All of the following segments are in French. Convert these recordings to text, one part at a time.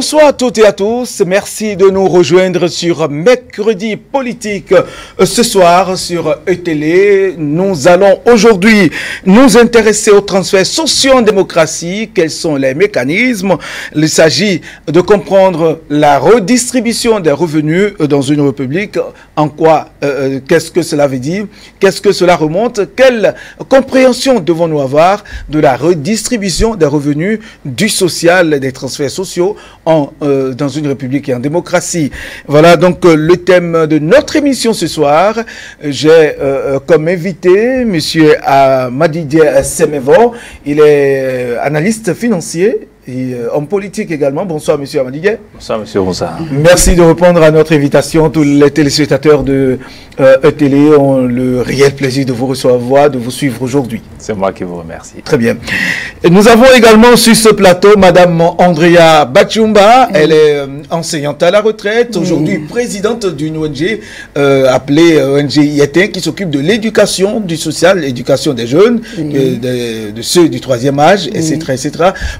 Bonsoir à toutes et à tous. Merci de nous rejoindre sur Mercredi Politique. Ce soir sur ETélé, nous allons aujourd'hui nous intéresser aux transferts sociaux en démocratie. Quels sont les mécanismes? Il s'agit de comprendre la redistribution des revenus dans une république. En quoi, qu'est-ce que cela veut dire? Qu'est-ce que cela remonte? Quelle compréhension devons-nous avoir de la redistribution des revenus, du social, des transferts sociaux dans une république et en démocratie? Voilà donc le thème de notre émission ce soir. J'ai comme invité M. Amadidje Semevo. Il est analyste financier et homme politique également. Bonsoir M. Amadidje. Bonsoir M. Roussa. Merci de répondre à notre invitation. Tous les téléspectateurs de ETélé ont le réel plaisir de vous recevoir, de vous suivre aujourd'hui. C'est moi qui vous remercie. Très bien. Et nous avons également sur ce plateau Madame Andrea Bachumba. Elle est enseignante à la retraite, aujourd'hui présidente d'une ONG appelée ONG IETIN, qui s'occupe de l'éducation, du social, l'éducation des jeunes, de ceux du troisième âge, etc., etc.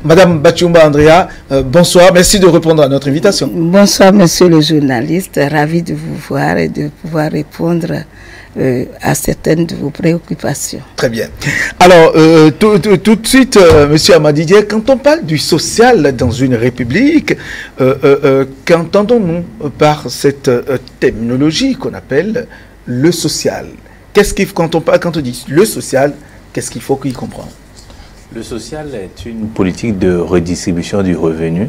Madame Bachumba Andrea, bonsoir. Merci de répondre à notre invitation. Bonsoir, monsieur le journaliste. Ravi de vous voir et de pouvoir répondre à certaines de vos préoccupations. Très bien. Alors, tout de suite, monsieur Amadidje, quand on parle du social dans une république, qu'entendons-nous par cette terminologie qu'on appelle le social? Quand on dit le social, qu'est-ce qu'il faut qu'il comprenne? Le social est une politique de redistribution du revenu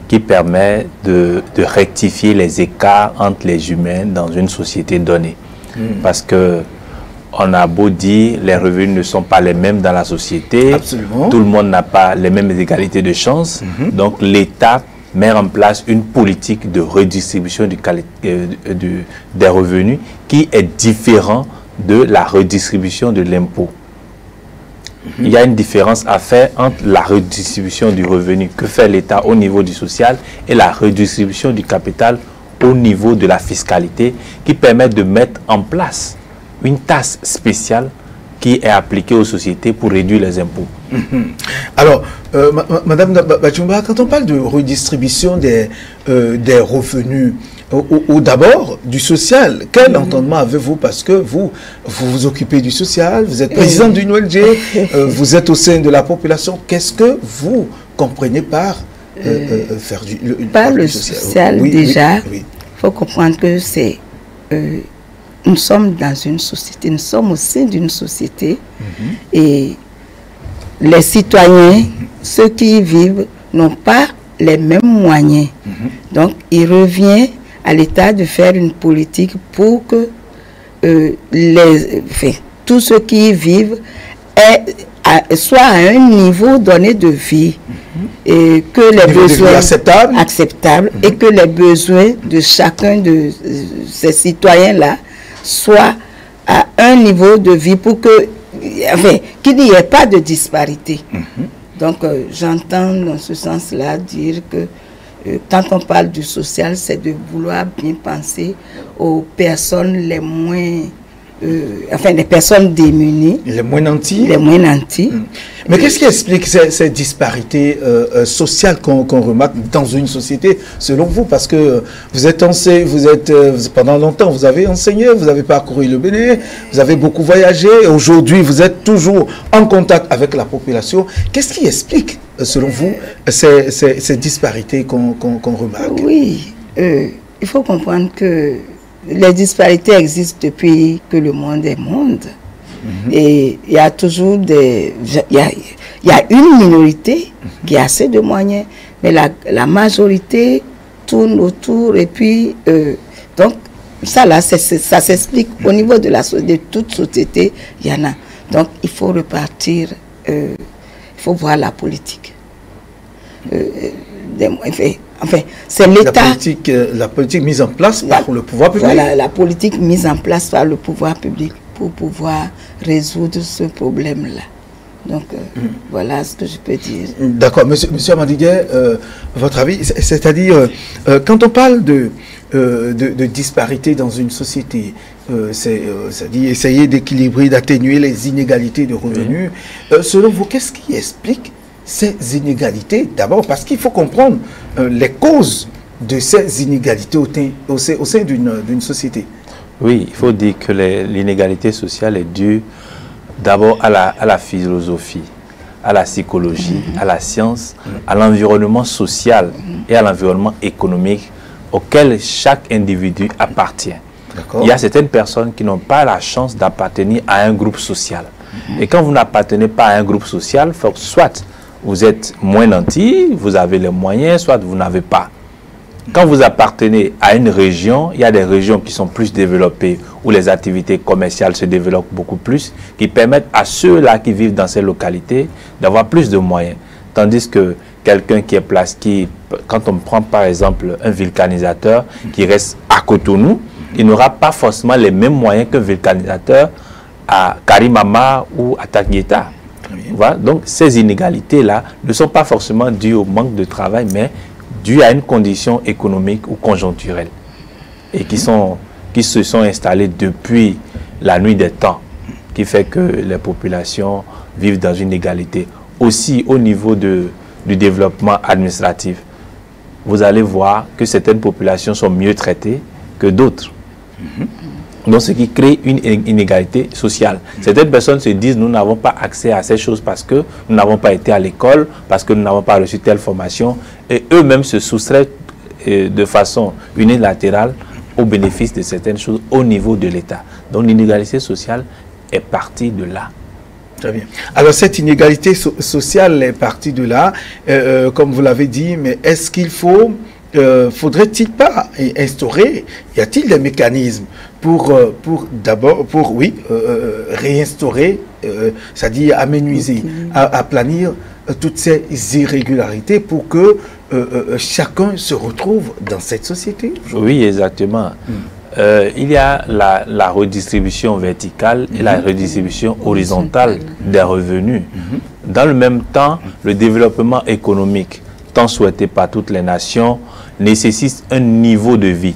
qui permet de rectifier les écarts entre les humains dans une société donnée. Parce que on a beau dire les revenus ne sont pas les mêmes dans la société. Absolument. Tout le monde n'a pas les mêmes égalités de chance. Donc l'État met en place une politique de redistribution des revenus qui est différente de la redistribution de l'impôt. Il y a une différence à faire entre la redistribution du revenu que fait l'État au niveau du social et la redistribution du capital au niveau de la fiscalité, qui permet de mettre en place une taxe spéciale qui est appliquée aux sociétés pour réduire les impôts. Alors, Madame Bachumba, quand on parle de redistribution des revenus, ou d'abord du social, quel entendement avez-vous? Parce que vous vous occupez du social, vous êtes présidente d'une ONG, vous êtes au sein de la population. Qu'est-ce que vous comprenez par faire le social? Déjà, il faut comprendre que c'est... nous sommes dans une société, nous sommes au sein d'une société, et les citoyens, ceux qui y vivent, n'ont pas les mêmes moyens. Donc, il revient à l'État de faire une politique pour que tous ceux qui y vivent soient à un niveau donné de vie, et que les besoins acceptables et que les besoins de chacun de ces citoyens-là soient à un niveau de vie pour que, qu'il n'y ait pas de disparité. Donc, j'entends dans ce sens-là dire que quand on parle du social, c'est de vouloir bien penser aux personnes les moins... les personnes démunies. Les moins nantis. Les moins nantis. Mais qu'est-ce qui explique ces disparités sociales qu'on remarque dans une société, selon vous? Parce que vous êtes pendant longtemps, vous avez enseigné, vous avez parcouru le Bénin, vous avez beaucoup voyagé, et aujourd'hui, vous êtes toujours en contact avec la population. Qu'est-ce qui explique, selon vous, ces disparités qu'on remarque? Oui, il faut comprendre que les disparités existent depuis que le monde est monde. Et il y a toujours il y a une minorité qui a assez de moyens, mais la majorité tourne autour, et puis donc ça là, ça s'explique au niveau de toute société, il y en a. Donc il faut repartir, il faut voir la politique. Enfin, c'est l'État. La politique mise en place par le pouvoir public. Voilà, la politique mise en place par le pouvoir public pour pouvoir résoudre ce problème-là. Donc, voilà ce que je peux dire. D'accord. Monsieur Amadidje, votre avis, c'est-à-dire, quand on parle de disparité dans une société, c'est-à-dire essayer d'équilibrer, d'atténuer les inégalités de revenus, selon vous, qu'est-ce qui explique ces inégalités? D'abord, parce qu'il faut comprendre les causes de ces inégalités au sein d'une société. Oui, il faut dire que l'inégalité sociale est due d'abord à la philosophie, à la psychologie, à la science, à l'environnement social et à l'environnement économique auquel chaque individu appartient. Il y a certaines personnes qui n'ont pas la chance d'appartenir à un groupe social. Et quand vous n'appartenez pas à un groupe social, soit vous êtes moins nanti, vous avez les moyens, soit vous n'avez pas. Quand vous appartenez à une région, il y a des régions qui sont plus développées, où les activités commerciales se développent beaucoup plus, qui permettent à ceux-là qui vivent dans ces localités d'avoir plus de moyens. Tandis que quelqu'un qui est placé, quand on prend par exemple un vulcanisateur qui reste à Cotonou, il n'aura pas forcément les mêmes moyens qu'un vulcanisateur à Karimama ou à Taguieta. Voilà. Donc ces inégalités-là ne sont pas forcément dues au manque de travail, mais dues à une condition économique ou conjoncturelle et qui se sont installées depuis la nuit des temps, qui fait que les populations vivent dans une égalité. Aussi au niveau du développement administratif, vous allez voir que certaines populations sont mieux traitées que d'autres. Donc ce qui crée une inégalité sociale. Certaines personnes se disent nous n'avons pas accès à ces choses parce que nous n'avons pas été à l'école, parce que nous n'avons pas reçu telle formation, et eux-mêmes se soustraient de façon unilatérale au bénéfice de certaines choses au niveau de l'État. Donc l'inégalité sociale est partie de là. Très bien. Alors cette inégalité sociale est partie de là, comme vous l'avez dit, mais est-ce qu'il faut, faudrait-il pas instaurer, y a-t-il des mécanismes pour réinstaurer, c'est-à-dire amenuiser, aplanir toutes ces irrégularités pour que chacun se retrouve dans cette société? Oui, exactement. Il y a la redistribution verticale et la redistribution horizontale des revenus. Dans le même temps, le développement économique, tant souhaité par toutes les nations, nécessite un niveau de vie.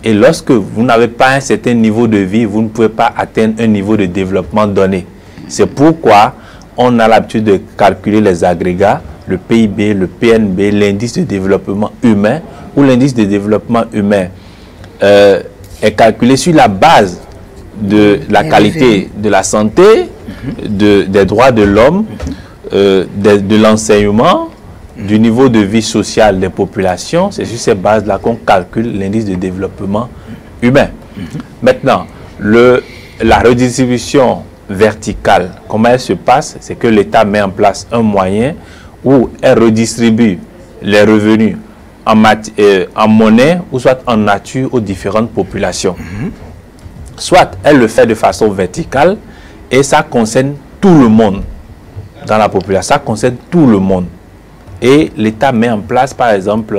Et lorsque vous n'avez pas un certain niveau de vie, vous ne pouvez pas atteindre un niveau de développement donné. C'est pourquoi on a l'habitude de calculer les agrégats, le PIB, le PNB, l'indice de développement humain, où l'indice de développement humain est calculé sur la base de la qualité de la santé, des droits de l'homme, de l'enseignement, du niveau de vie sociale des populations. C'est sur ces bases-là qu'on calcule l'indice de développement humain. Maintenant, la redistribution verticale, comment elle se passe? C'est que l'État met en place un moyen où elle redistribue les revenus en monnaie ou soit en nature aux différentes populations. Soit elle le fait de façon verticale et ça concerne tout le monde dans la population. Ça concerne tout le monde. Et l'État met en place, par exemple,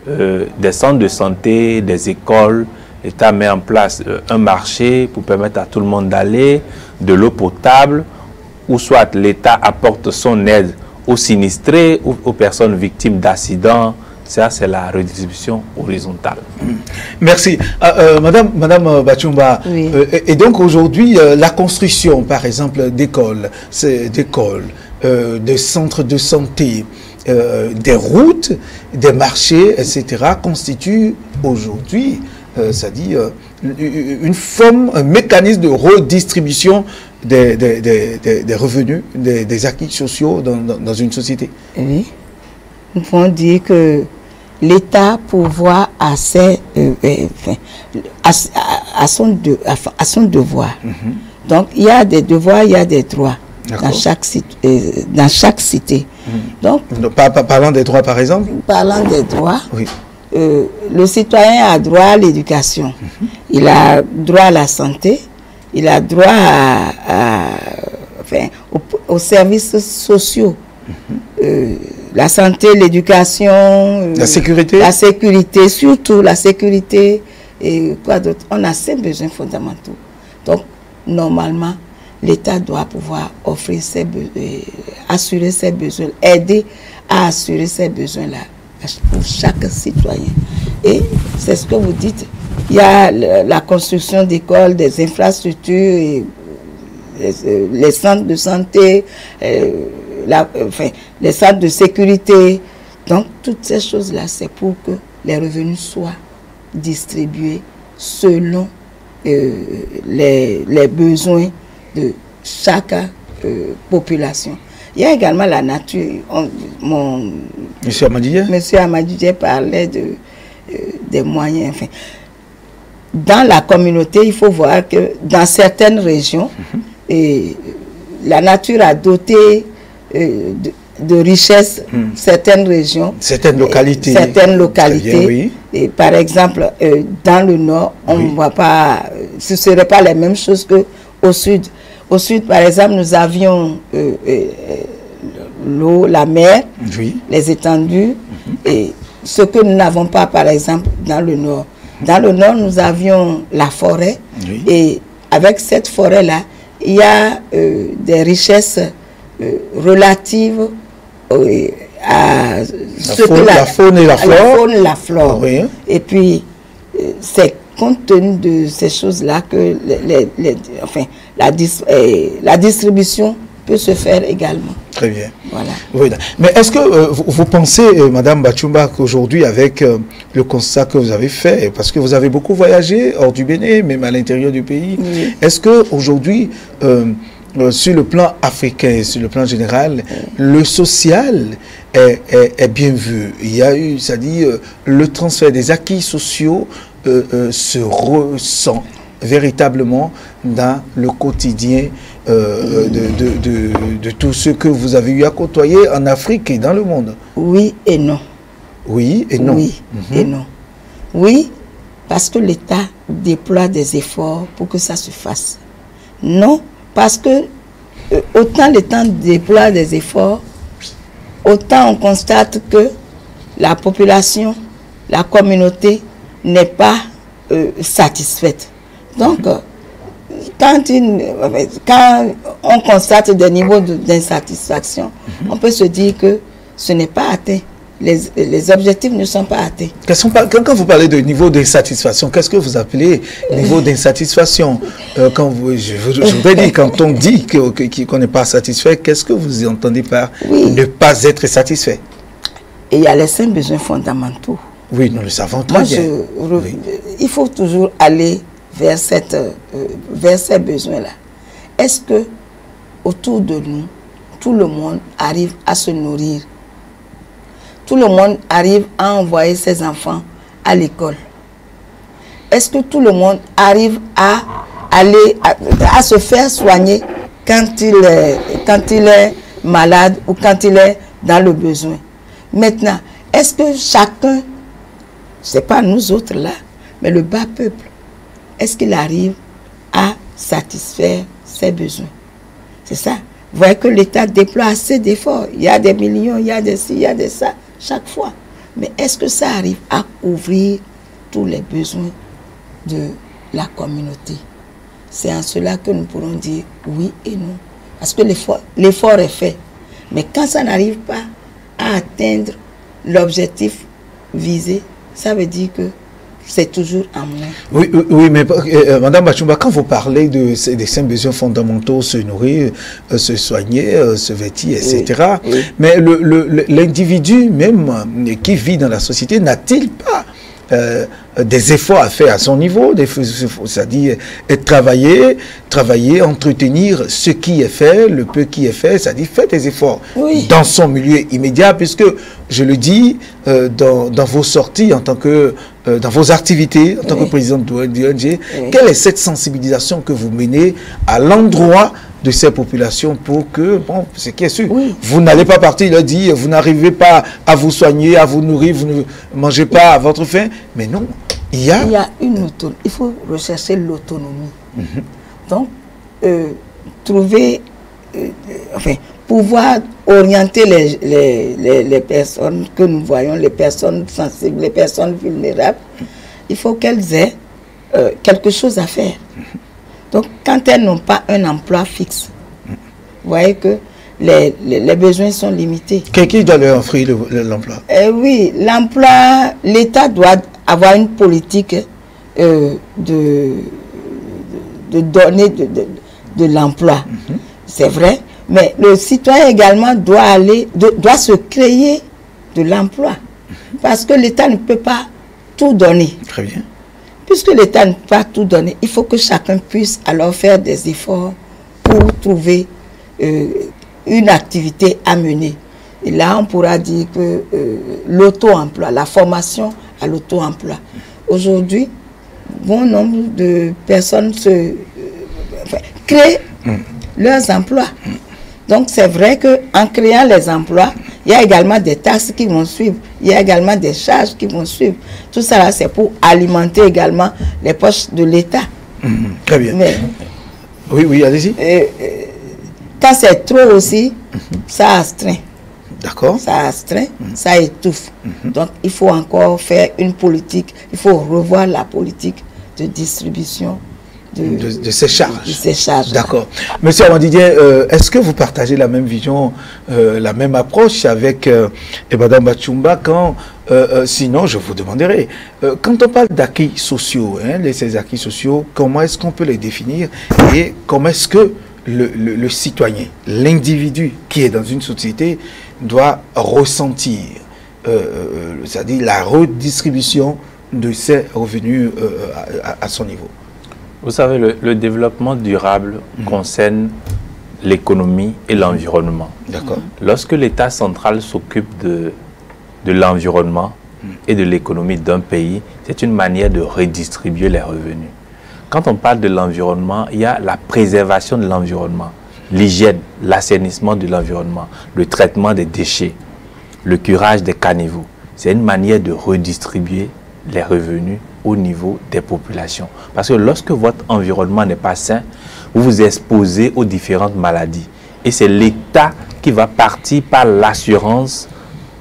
des centres de santé, des écoles. L'État met en place un marché pour permettre à tout le monde d'aller, de l'eau potable, ou soit l'État apporte son aide aux sinistrés ou aux personnes victimes d'accidents. Ça, c'est la redistribution horizontale. Merci. Madame Bachumba, oui. Et donc aujourd'hui, la construction, par exemple, d'écoles, des centres de santé, des routes, des marchés, etc., constitue aujourd'hui, c'est-à-dire une forme, un mécanisme de redistribution des revenus, des acquis sociaux dans une société. Oui. Nous pouvons dire que l'État pourvoit à son devoir. Donc, il y a des devoirs, il y a des droits dans chaque cité. Donc, parlant des droits, par exemple? Parlant des droits, oui. Le citoyen a droit à l'éducation, il a droit à la santé, il a droit aux services sociaux. La santé, l'éducation, la sécurité, surtout la sécurité et quoi d'autre. On a ces besoins fondamentaux. Donc, normalement, l'État doit pouvoir offrir assurer ses besoins, aider à assurer ces besoins-là pour chaque citoyen. Et c'est ce que vous dites. Il y a la construction d'écoles, des infrastructures, les centres de santé, les centres de sécurité. Donc, toutes ces choses-là, c'est pour que les revenus soient distribués selon les besoins de chaque population. Il y a également la nature. Monsieur Amadidje parlait des moyens. Enfin, dans la communauté, il faut voir que dans certaines régions, la nature a doté de richesses certaines régions. Certaines localités. Bien, oui. Et par exemple, dans le nord, on ne voit pas, ce ne serait pas les mêmes choses qu'au sud. Au sud, par exemple, nous avions l'eau, la mer, les étendues, et ce que nous n'avons pas, par exemple, dans le nord. Dans le nord, nous avions la forêt, et avec cette forêt-là, il y a des richesses relatives à la faune et la flore. Oui. Et puis, c'est compte tenu de ces choses-là que la distribution peut se faire également. Très bien. Voilà. Oui. Mais est-ce que vous pensez, Madame Bachumba, qu'aujourd'hui, avec le constat que vous avez fait, parce que vous avez beaucoup voyagé hors du Bénin, même à l'intérieur du pays, est-ce qu'aujourd'hui, sur le plan africain et sur le plan général, le social est bien vu? Il y a eu, c'est-à-dire, le transfert des acquis sociaux se ressent véritablement dans le quotidien de tout ce que vous avez eu à côtoyer en Afrique et dans le monde. Oui et non. Oui et non. Oui et non. Oui, parce que l'État déploie des efforts pour que ça se fasse. Non, parce que autant l'État déploie des efforts, autant on constate que la population, la communauté n'est pas satisfaite. Donc, quand on constate des niveaux d'insatisfaction, on peut se dire que ce n'est pas atteint. Les objectifs ne sont pas atteints. Quand vous parlez de niveau d'insatisfaction, qu'est-ce que vous appelez niveau d'insatisfaction? Je voudrais dire, quand on dit qu'on n'est pas satisfait, qu'est-ce que vous entendez par ne pas être satisfait? Et il y a les 5 besoins fondamentaux. Oui, nous le savons très bien. Il faut toujours aller vers ces besoins-là. Est-ce que autour de nous, tout le monde arrive à se nourrir? Tout le monde arrive à envoyer ses enfants à l'école? Est-ce que tout le monde arrive à aller à se faire soigner quand il est malade ou quand il est dans le besoin? Maintenant, est-ce que chacun, c'est pas nous autres là, mais le bas peuple, est-ce qu'il arrive à satisfaire ses besoins? C'est ça. Vous voyez que l'État déploie assez d'efforts. Il y a des millions, il y a des ci, il y a des ça, chaque fois. Mais est-ce que ça arrive à couvrir tous les besoins de la communauté? C'est en cela que nous pourrons dire oui et non. Parce que l'effort est fait. Mais quand ça n'arrive pas à atteindre l'objectif visé, ça veut dire que c'est toujours en moins. Oui, mais Madame Bachumba, quand vous parlez des 5 besoins fondamentaux, se nourrir, se soigner, se vêtir, etc., mais l'individu même qui vit dans la société n'a-t-il pas des efforts à faire à son niveau, c'est-à-dire travailler, entretenir ce qui est fait, le peu qui est fait, c'est-à-dire faire des efforts dans son milieu immédiat, puisque, je le dis, dans vos sorties, dans vos activités, en tant que présidente de l'ONG, quelle est cette sensibilisation que vous menez à l'endroit de ces populations pour que, bon, ce qui est sûr, vous n'allez pas partir leur dire, vous n'arrivez pas à vous soigner, à vous nourrir, vous ne mangez pas à votre faim, mais non, il y a une autonomie, il faut rechercher l'autonomie. Donc, trouver, pouvoir orienter les personnes que nous voyons, les personnes sensibles, les personnes vulnérables, il faut qu'elles aient quelque chose à faire. Donc, quand elles n'ont pas un emploi fixe, vous voyez que les besoins sont limités. Qui doit leur offrir l'emploi? Oui, l'emploi, l'État doit avoir une politique de donner de l'emploi. C'est vrai, Mais le citoyen également doit se créer de l'emploi. Parce que l'État ne peut pas tout donner. Très bien. Puisque l'État ne peut pas tout donner, il faut que chacun puisse alors faire des efforts pour trouver une activité à mener. Et là, on pourra dire que l'auto-emploi, la formation à l'auto-emploi. Aujourd'hui, bon nombre de personnes créent leurs emplois. Donc, c'est vrai qu'en créant les emplois, il y a également des taxes qui vont suivre. Il y a également des charges qui vont suivre. Tout ça, c'est pour alimenter également les poches de l'État. Très bien. Mais, oui, allez-y. Quand c'est trop aussi, ça astreint. D'accord. Ça astreint, ça étouffe. Donc, il faut encore faire une politique. Il faut revoir la politique de distribution de ces charges. De ces charges. D'accord. Monsieur Awandidier, est-ce que vous partagez la même vision, la même approche avec Madame Bachumba quand, sinon je vous demanderai, quand on parle d'acquis sociaux, ces acquis sociaux, comment est-ce qu'on peut les définir et comment est-ce que le citoyen, l'individu qui est dans une société doit ressentir, c'est-à-dire la redistribution de ses revenus à son niveau? Vous savez, le développement durable concerne l'économie et l'environnement. D'accord. Lorsque l'État central s'occupe de l'environnement et de l'économie d'un pays, c'est une manière de redistribuer les revenus. Quand on parle de l'environnement, il y a la préservation de l'environnement, l'hygiène, l'assainissement de l'environnement, le traitement des déchets, le curage des caniveaux. C'est une manière de redistribuer les revenus au niveau des populations. Parce que lorsque votre environnement n'est pas sain, vous vous exposez aux différentes maladies. Et c'est l'État qui va partir par l'assurance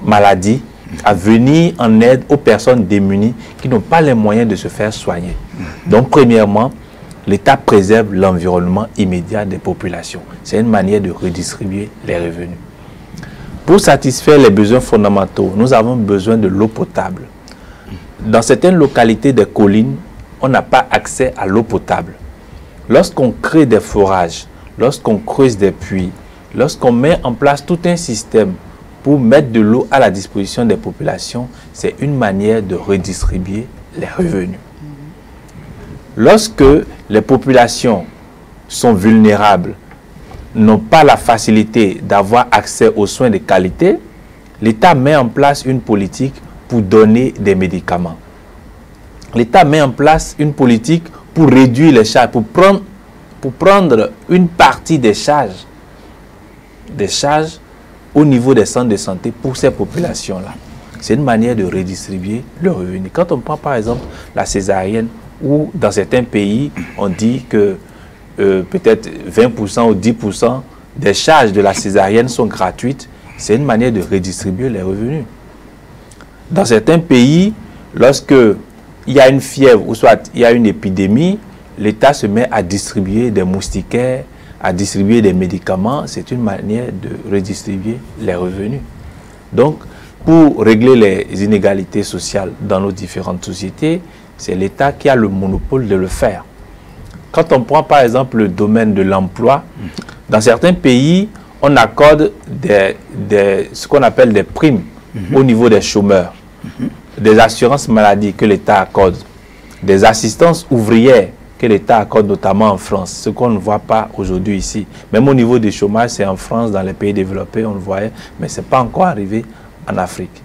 maladie à venir en aide aux personnes démunies qui n'ont pas les moyens de se faire soigner. Donc, premièrement, l'État préserve l'environnement immédiat des populations. C'est une manière de redistribuer les revenus. Pour satisfaire les besoins fondamentaux, nous avons besoin de l'eau potable. Dans certaines localités des collines, on n'a pas accès à l'eau potable. Lorsqu'on crée des forages, lorsqu'on creuse des puits, lorsqu'on met en place tout un système pour mettre de l'eau à la disposition des populations, c'est une manière de redistribuer les revenus. Lorsque les populations sont vulnérables, n'ont pas la facilité d'avoir accès aux soins de qualité, l'État met en place une politique pour donner des médicaments. L'État met en place une politique pour réduire les charges, pour prendre une partie des charges au niveau des centres de santé pour ces populations-là. C'est une manière de redistribuer le revenu. Quand on prend par exemple la césarienne, où dans certains pays, on dit que peut-être 20% ou 10% des charges de la césarienne sont gratuites, c'est une manière de redistribuer les revenus. Dans certains pays, lorsque il y a une fièvre ou soit il y a une épidémie, l'État se met à distribuer des moustiquaires, à distribuer des médicaments. C'est une manière de redistribuer les revenus. Donc, pour régler les inégalités sociales dans nos différentes sociétés, c'est l'État qui a le monopole de le faire. Quand on prend par exemple le domaine de l'emploi, dans certains pays, on accorde ce qu'on appelle des primes au niveau des chômeurs, des assurances maladie que l'État accorde, des assistances ouvrières que l'État accorde notamment en France, ce qu'on ne voit pas aujourd'hui ici. Même au niveau du chômage, c'est en France, dans les pays développés, on le voyait, mais ce n'est pas encore arrivé en Afrique.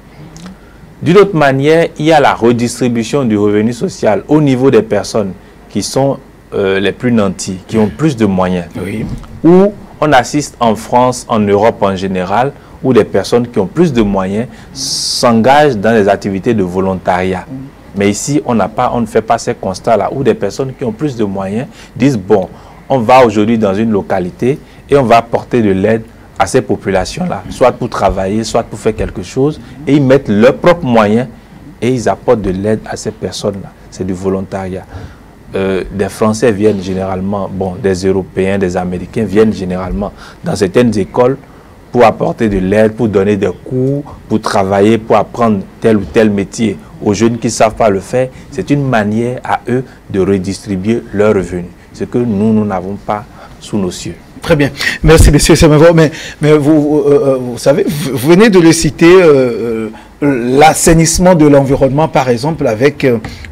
D'une autre manière, il y a la redistribution du revenu social au niveau des personnes qui sont les plus nantis, qui ont plus de moyens. Oui. Où on assiste en France, en Europe en général, où des personnes qui ont plus de moyens s'engagent dans des activités de volontariat. Mais ici, on ne fait pas ces constats-là, où des personnes qui ont plus de moyens disent, bon, on va aujourd'hui dans une localité et on va apporter de l'aide à ces populations-là, soit pour travailler, soit pour faire quelque chose, et ils mettent leurs propres moyens et ils apportent de l'aide à ces personnes-là. C'est du volontariat. Des Français viennent généralement, bon, des Européens, des Américains viennent généralement dans certaines écoles pour apporter de l'aide, pour donner des cours, pour travailler, pour apprendre tel ou tel métier aux jeunes qui ne savent pas le faire. C'est une manière à eux de redistribuer leurs revenus, ce que nous n'avons pas sous nos cieux. Très bien. Merci, monsieur Semavo. Mais vous savez, vous venez de le citer, l'assainissement de l'environnement, par exemple, avec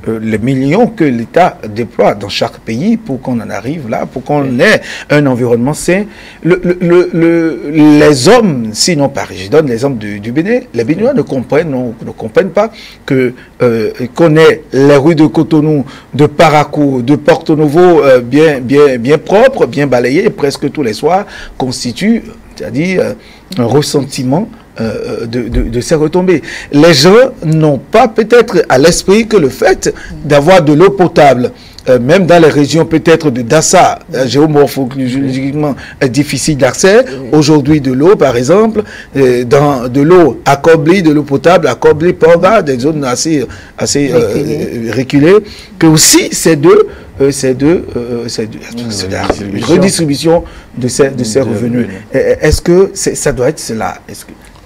les millions que l'État déploie dans chaque pays pour qu'on en arrive là, pour qu'on ait un environnement sain. Les hommes, sinon Paris, je donne l'exemple du Bénin, les Béninois ne comprennent pas qu'on ait les rues de Cotonou, de Parakou, de Porto Novo bien propres, bien balayées, presque tous les soirs, constituent, c'est-à-dire un ressentiment de ces retombées. Les gens n'ont pas peut-être à l'esprit que le fait d'avoir de l'eau potable, même dans les régions peut-être de Dassa, géomorphologiquement difficile d'accès, aujourd'hui de l'eau par exemple, dans de l'eau à Kobli, de l'eau potable à Kobli, Porga, des zones assez reculées, que aussi c'est la redistribution de ces revenus. Est-ce que ça doit être cela?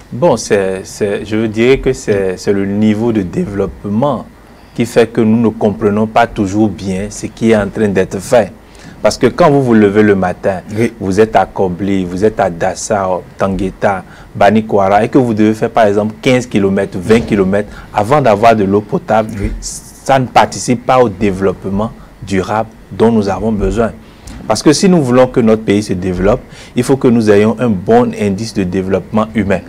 Bon, je dirais que c'est le niveau de développement qui fait que nous ne comprenons pas toujours bien ce qui est en train d'être fait. Parce que quand vous vous levez le matin, vous êtes à Kobli, vous êtes à Dassa, Tangueta, Banikwara, et que vous devez faire par exemple 15 km, 20 km avant d'avoir de l'eau potable, ça ne participe pas au développement durable dont nous avons besoin. Parce que si nous voulons que notre pays se développe, il faut que nous ayons un bon indice de développement humain.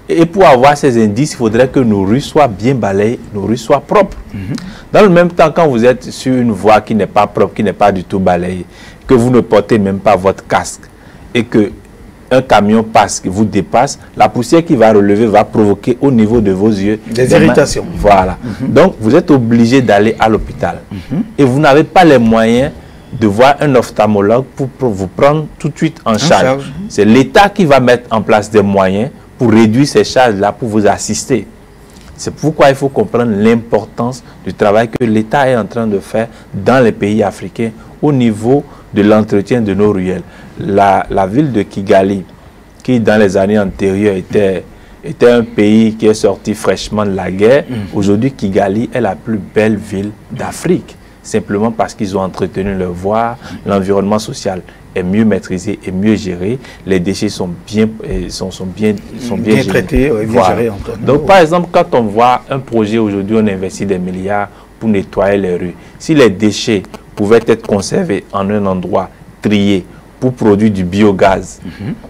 Et pour avoir ces indices, il faudrait que nos rues soient bien balayées, nos rues soient propres. Dans le même temps, quand vous êtes sur une voie qui n'est pas propre, qui n'est pas du tout balayée, que vous ne portez même pas votre casque, et qu'un camion passe, qui vous dépasse, la poussière qui va relever va provoquer au niveau de vos yeux des irritations. Voilà. Donc, vous êtes obligé d'aller à l'hôpital. Et vous n'avez pas les moyens de voir un ophtalmologue pour vous prendre tout de suite en charge. C'est l'État qui va mettre en place des moyens pour réduire ces charges-là, pour vous assister. C'est pourquoi il faut comprendre l'importance du travail que l'État est en train de faire dans les pays africains au niveau de l'entretien de nos ruelles. La ville de Kigali, qui dans les années antérieures était un pays qui est sorti fraîchement de la guerre, aujourd'hui Kigali est la plus belle ville d'Afrique. Simplement parce qu'ils ont entretenu leur voie, l'environnement social est mieux maîtrisé et mieux géré, les déchets sont bien traités, bien gérés. Donc par exemple, quand on voit un projet aujourd'hui, on investit des milliards pour nettoyer les rues. Si les déchets pouvaient être conservés en un endroit trié pour produire du biogaz,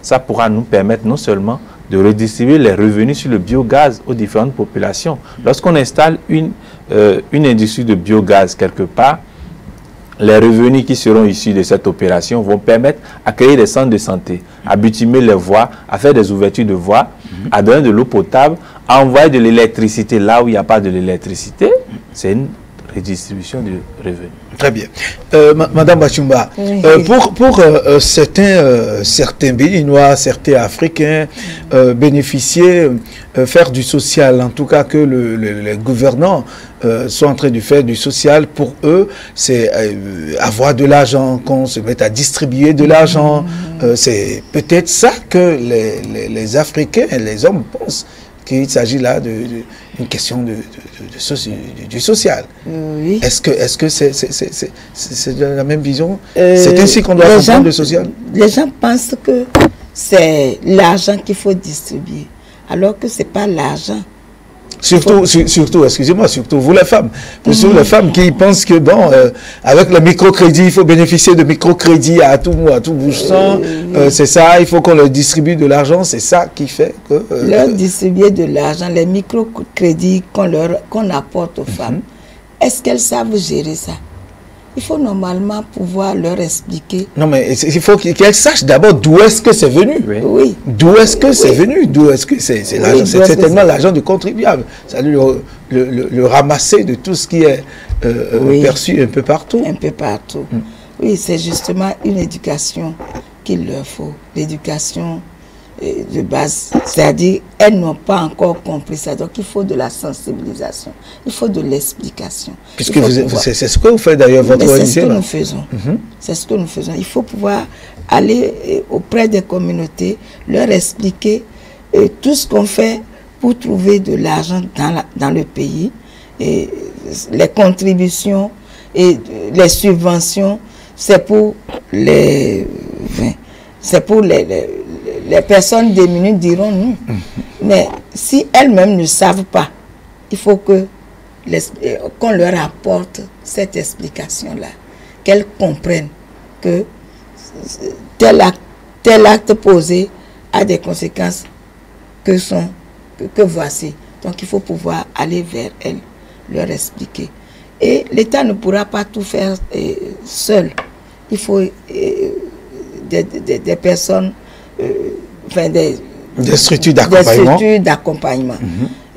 ça pourra nous permettre non seulement de redistribuer les revenus sur le biogaz aux différentes populations. Lorsqu'on installe une industrie de biogaz quelque part, les revenus qui seront issus de cette opération vont permettre à créer des centres de santé, à bitumer les voies, à faire des ouvertures de voies, à donner de l'eau potable, à envoyer de l'électricité là où il n'y a pas de l'électricité. C'est une redistribution de revenus. Très bien. Madame Bachumba, pour certains Béninois, certains Africains, bénéficier, faire du social, en tout cas que les gouvernants sont en train de faire du social, pour eux, c'est avoir de l'argent, qu'on se mette à distribuer de l'argent. C'est peut-être ça que les Africains et les hommes pensent, qu'il s'agit là d'une question du social. Oui. Est-ce que c'est la même vision? C'est ainsi qu'on doit comprendre le social? Les gens pensent que c'est l'argent qu'il faut distribuer, alors que ce n'est pas l'argent. Surtout, excusez-moi, surtout vous les femmes. Surtout les femmes qui pensent que, bon, avec le microcrédit, il faut bénéficier de microcrédit à tout bout de champ. C'est ça, il faut qu'on leur distribue de l'argent. C'est ça qui fait que... leur distribuer de l'argent, les microcrédits qu'on apporte aux femmes, est-ce qu'elles savent gérer ça? Il faut normalement pouvoir leur expliquer. Non, mais il faut qu'elles sachent d'abord d'où est-ce que c'est venu. Oui. D'où est-ce que c'est venu? D'où est-ce que c'est l'argent? C'est certainement l'argent du contribuable. Ça le ramasser de tout ce qui est perçu un peu partout. Un peu partout. Oui, c'est justement une éducation qu'il leur faut. L'éducation de base. C'est-à-dire, elles n'ont pas encore compris ça. Donc, il faut de la sensibilisation. Il faut de l'explication. Puisque c'est ce que vous faites d'ailleurs, votre ONG. C'est ce que nous faisons. C'est ce que nous faisons. Il faut pouvoir aller auprès des communautés, leur expliquer tout ce qu'on fait pour trouver de l'argent dans le pays. Et les contributions et les subventions, c'est pour les c'est pour les personnes démunies diront non. Mais si elles-mêmes ne savent pas, il faut que qu'on leur apporte cette explication-là, qu'elles comprennent que tel acte posé a des conséquences que voici. Donc il faut pouvoir aller vers elles, leur expliquer. Et l'État ne pourra pas tout faire seul. Il faut des personnes, des structures d'accompagnement.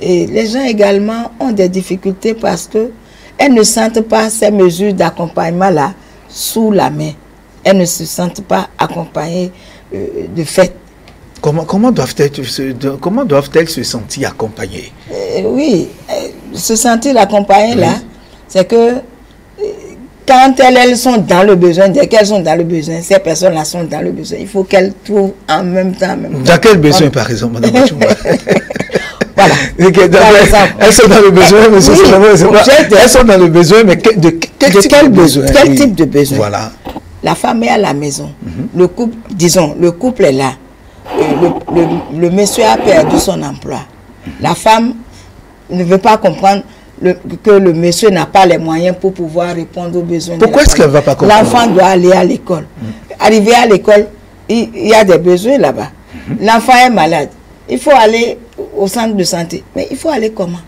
Et les gens également ont des difficultés parce qu'elles ne sentent pas ces mesures d'accompagnement-là sous la main. Elles ne se sentent pas accompagnées de fait. Comment doivent-elles se sentir accompagnées? Oui, se sentir accompagnées là, c'est que quand elles sont dans le besoin, dès qu'elles sont dans le besoin, ces personnes-là sont dans le besoin. Il faut qu'elles trouvent en même temps. Dans quel besoin, par exemple, Mme Bachumba? Voilà. Elles sont dans le besoin, mais elles sont dans le besoin, mais de quel besoin? Quel type de besoin? Voilà. La femme est à la maison. Le couple, disons, le couple est là. Le monsieur a perdu son emploi. La femme ne veut pas comprendre que le monsieur n'a pas les moyens pour pouvoir répondre aux besoins. Pourquoi est-ce qu'elle ne va pas comprendre? L'enfant doit aller à l'école. Arrivé à l'école, il y a des besoins là-bas. L'enfant est malade. Il faut aller au centre de santé. Mais il faut aller comment?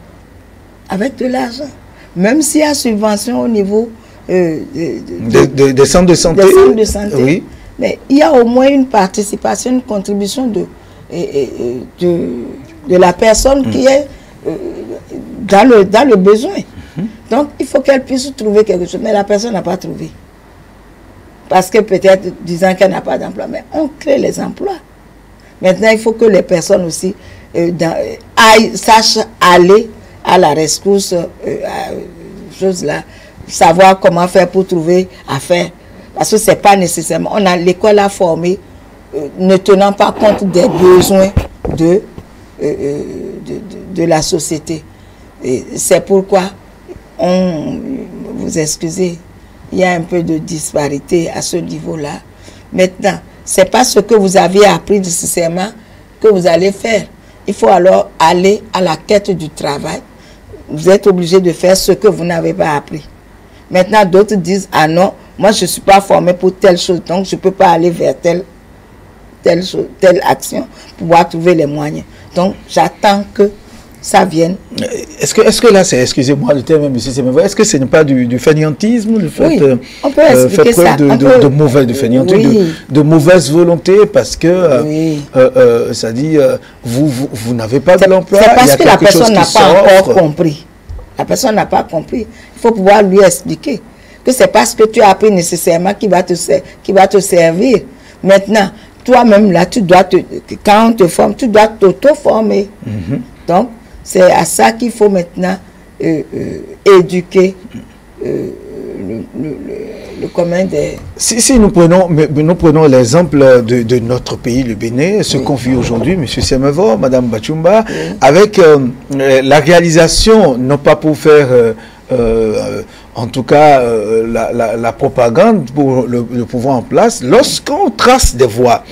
Avec de l'argent. Même s'il y a subvention au niveau des centres de santé. Des centres de santé. Oui. Mais il y a au moins une participation, une contribution de la personne qui est dans le besoin. Donc, il faut qu'elle puisse trouver quelque chose. Mais la personne n'a pas trouvé. Parce que peut-être disant qu'elle n'a pas d'emploi. Mais on crée les emplois. Maintenant, il faut que les personnes aussi sachent aller à la rescousse, choses là, savoir comment faire pour trouver à faire. Parce que ce n'est pas nécessairement. L'école a formé, ne tenant pas compte des besoins de la société. C'est pourquoi, vous excusez, il y a un peu de disparité à ce niveau-là. Maintenant, ce n'est pas ce que vous avez appris nécessairement que vous allez faire. Il faut alors aller à la quête du travail. Vous êtes obligé de faire ce que vous n'avez pas appris. Maintenant, d'autres disent, ah non, moi je ne suis pas formé pour telle chose, donc je ne peux pas aller vers telle action pour pouvoir trouver les moyens. Donc, j'attends que ça vienne. Est-ce que là, c'est, excusez-moi le terme, monsieur Semevo, est-ce que ce n'est pas du fainéantisme, le fait, oui, on peut expliquer ça. de mauvaise volonté, parce que ça dit, vous n'avez pas de l'emploi. C'est parce que la personne n'a pas encore compris. La personne n'a pas compris. Il faut pouvoir lui expliquer que c'est parce que tu as appris nécessairement qui va te servir. Maintenant, toi-même, là, quand on te forme, tu dois t'auto-former. Donc, c'est à ça qu'il faut maintenant éduquer le commun des... Si nous prenons l'exemple de notre pays, le Bénin, ce qu'on vit aujourd'hui, M. Semevo, Mme Bachumba, avec la réalisation, non pas pour faire... en tout cas, la propagande pour le pouvoir en place, lorsqu'on trace des voies,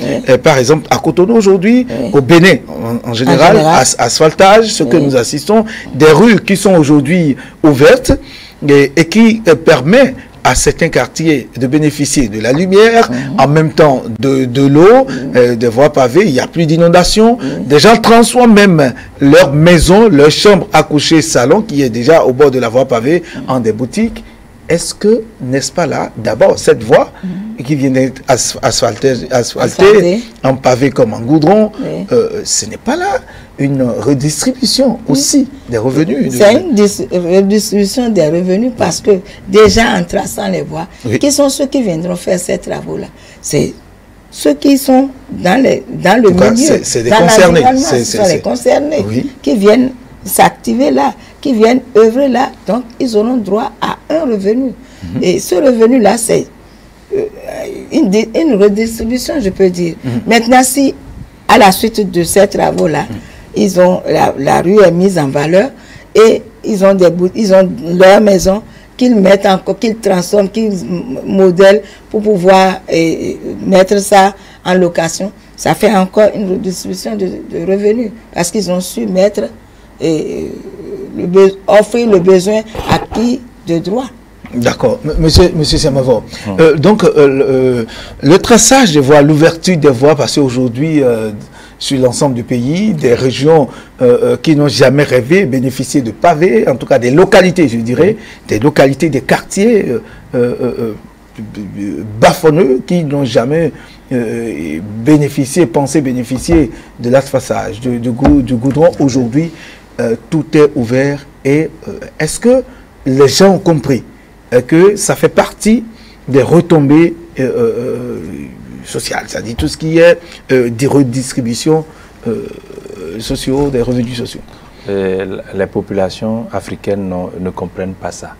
par exemple à Cotonou aujourd'hui, au Bénin en général, asphaltage, ce que nous assistons, des rues qui sont aujourd'hui ouvertes et qui permet à certains quartiers de bénéficier de la lumière, en même temps de l'eau, des voies pavées, il n'y a plus d'inondation. Des gens transforment même leur maison, leur chambre à coucher, salon, qui est déjà au bord de la voie pavée, en des boutiques. Est-ce que, n'est-ce pas là, d'abord, cette voie qui vient d'être asphaltée, en pavé comme en goudron, ce n'est pas là une redistribution aussi des revenus? C'est une redistribution des revenus parce que déjà en traçant les voies, qui sont ceux qui viendront faire ces travaux-là? C'est ceux qui sont dans le milieu, c'est des concernés. Ce sont les concernés qui viennent s'activer là, qui viennent œuvrer là, donc ils auront droit à un revenu. Et ce revenu-là, c'est une redistribution, je peux dire. Maintenant, si à la suite de ces travaux-là, ils ont la rue est mise en valeur et ils ont leur maison qu'ils mettent encore, qu'ils transforment, qu'ils modèlent pour pouvoir mettre ça en location, ça fait encore une redistribution de revenus parce qu'ils ont su mettre et offrir le besoin acquis de droit. D'accord. Monsieur Semavo, donc le traçage des voies, l'ouverture des voies, parce qu'aujourd'hui, sur l'ensemble du pays, des régions qui n'ont jamais rêvé bénéficier de pavés, en tout cas des localités, je dirais, des localités, des quartiers bafonneux qui n'ont jamais pensé bénéficier de l'asphaltage, du goudron. Aujourd'hui, tout est ouvert. Et est-ce que les gens ont compris que ça fait partie des retombées sociales, c'est-à-dire tout ce qui est des redistributions sociaux, des revenus sociaux? Les populations africaines ne comprennent pas ça.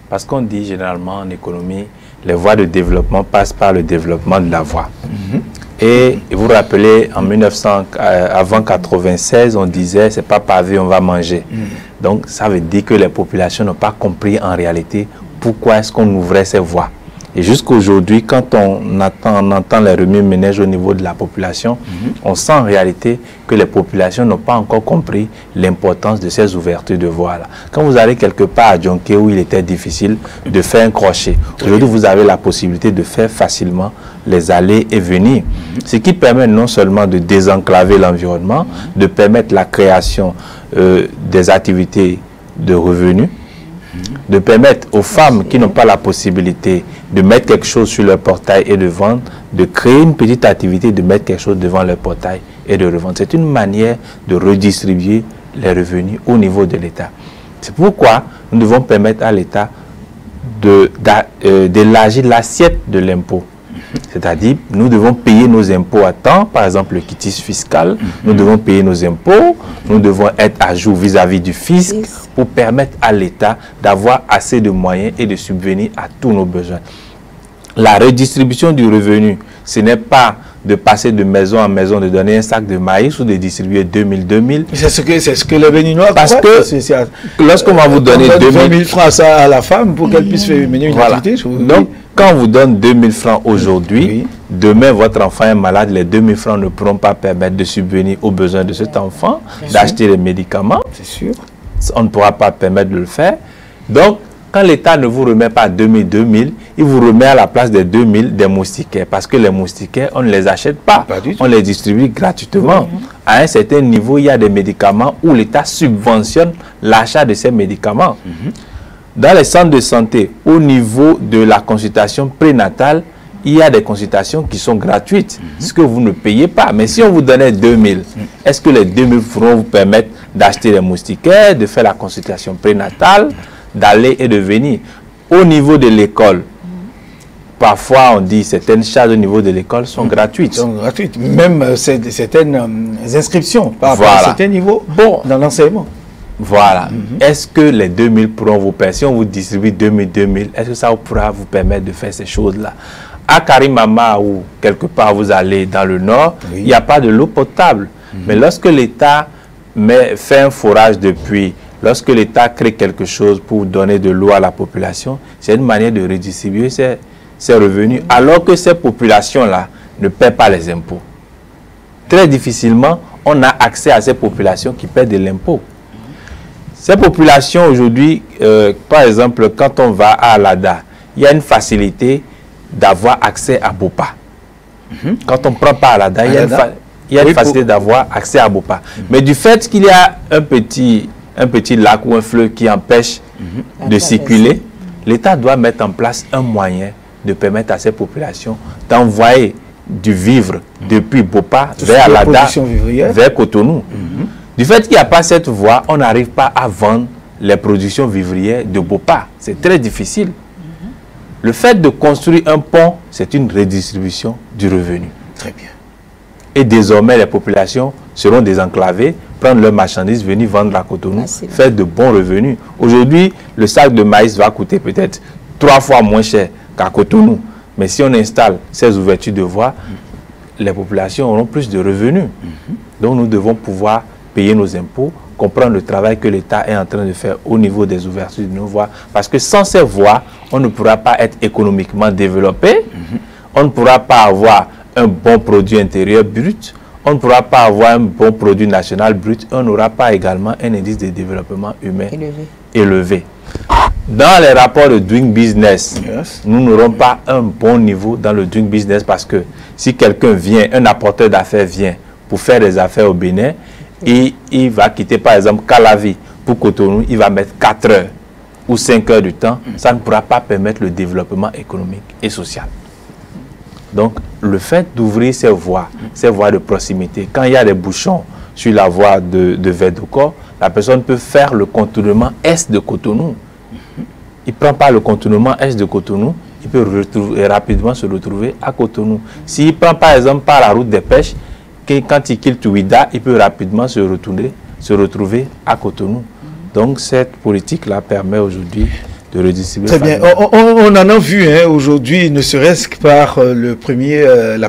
Parce qu'on dit généralement en économie, les voies de développement passent par le développement de la voie. Et vous vous rappelez, avant 1996, on disait, c'est pas pavé, on va manger. Donc, ça veut dire que les populations n'ont pas compris en réalité pourquoi est-ce qu'on ouvrait ces voies. Et jusqu'à aujourd'hui, quand on entend les remue-ménage au niveau de la population, on sent en réalité que les populations n'ont pas encore compris l'importance de ces ouvertures de voies-là. Quand vous allez quelque part à Djonké où il était difficile de faire un crochet, aujourd'hui vous avez la possibilité de faire facilement les allées et venir. Ce qui permet non seulement de désenclaver l'environnement, de permettre la création des activités de revenus, de permettre aux femmes qui n'ont pas la possibilité de mettre quelque chose sur leur portail et de vendre, de créer une petite activité, de mettre quelque chose devant leur portail et de revendre. C'est une manière de redistribuer les revenus au niveau de l'État. C'est pourquoi nous devons permettre à l'État d'élargir l'assiette de l'impôt. C'est-à-dire, nous devons payer nos impôts à temps, par exemple le quitus fiscal, nous devons payer nos impôts, nous devons être à jour vis-à-vis du fisc pour permettre à l'État d'avoir assez de moyens et de subvenir à tous nos besoins. La redistribution du revenu, ce n'est pas de passer de maison en maison, de donner un sac de maïs ou de distribuer 2000. C'est ce que les Béninois parce que lorsqu'on va vous donner 2000 francs à la femme pour qu'elle puisse faire mener une activité. Donc, quand on vous donne 2000 francs aujourd'hui, demain votre enfant est malade, les 2000 francs ne pourront pas permettre de subvenir aux besoins de cet enfant, d'acheter les médicaments. C'est sûr. On ne pourra pas permettre de le faire. Donc, quand l'État ne vous remet pas 2000, il vous remet à la place des 2000 des moustiquaires. Parce que les moustiquaires, on ne les achète pas. On les distribue gratuitement. À un certain niveau, il y a des médicaments où l'État subventionne l'achat de ces médicaments. Dans les centres de santé, au niveau de la consultation prénatale, il y a des consultations qui sont gratuites, ce que vous ne payez pas. Mais si on vous donnait 2000, est-ce que les 2000 pourront vous permettre d'acheter les moustiquaires, de faire la consultation prénatale, d'aller et de venir? Au niveau de l'école, parfois on dit certaines charges au niveau de l'école sont gratuites. Sont gratuites, même certaines inscriptions par rapport à certains niveaux dans l'enseignement. Voilà. Est-ce que les 2000 pourront vous permettre, si on vous distribue 2000, est-ce que ça pourra vous permettre de faire ces choses-là? À Karimama ou quelque part vous allez dans le nord, il n'y a pas de l'eau potable. Mais lorsque l'État fait un forage de puits, lorsque l'État crée quelque chose pour donner de l'eau à la population, c'est une manière de redistribuer ses revenus, alors que ces populations-là ne paient pas les impôts. Très difficilement, on a accès à ces populations qui paient de l'impôt. Ces populations aujourd'hui, par exemple, quand on va à Alada, il y a une facilité d'avoir accès à Bopa. Quand on ne prend pas Alada, il y a une facilité d'avoir accès à Bopa. Mais du fait qu'il y a un petit lac ou un fleuve qui empêche de circuler, l'État doit mettre en place un moyen de permettre à ces populations d'envoyer du vivre depuis Bopa vers Alada, vers Cotonou. Du fait qu'il n'y a pas cette voie, on n'arrive pas à vendre les productions vivrières de Bopa. C'est très difficile. Le fait de construire un pont, c'est une redistribution du revenu. Très bien. Et désormais, les populations seront désenclavées, prendre leurs marchandises, venir vendre à Cotonou, faire de bons revenus. Aujourd'hui, le sac de maïs va coûter peut-être 3 fois moins cher qu'à Cotonou. Mais si on installe ces ouvertures de voies, les populations auront plus de revenus. Donc nous devons pouvoir payer nos impôts, comprendre le travail que l'État est en train de faire au niveau des ouvertures de nos voies. Parce que sans ces voies, on ne pourra pas être économiquement développé, on ne pourra pas avoir un bon produit intérieur brut, on ne pourra pas avoir un bon produit national brut, on n'aura pas également un indice de développement humain élevé. Dans les rapports de Doing Business, nous n'aurons pas un bon niveau dans le Doing Business parce que si quelqu'un vient, un apporteur d'affaires vient pour faire des affaires au Bénin et il va quitter par exemple Calavi pour Cotonou, il va mettre 4 heures ou 5 heures du temps, ça ne pourra pas permettre le développement économique et social. Donc, le fait d'ouvrir ces voies de proximité, quand il y a des bouchons sur la voie de Verdocor, la personne peut faire le contournement est de Cotonou. Il ne prend pas le contournement est de Cotonou, il peut rapidement se retrouver à Cotonou. S'il prend par exemple par la route des pêches, quand il quitte Ouida, il peut rapidement se retrouver à Cotonou. Donc, cette politique-là permet aujourd'hui de redistribuer. Très bien. On en a vu aujourd'hui, ne serait-ce que par la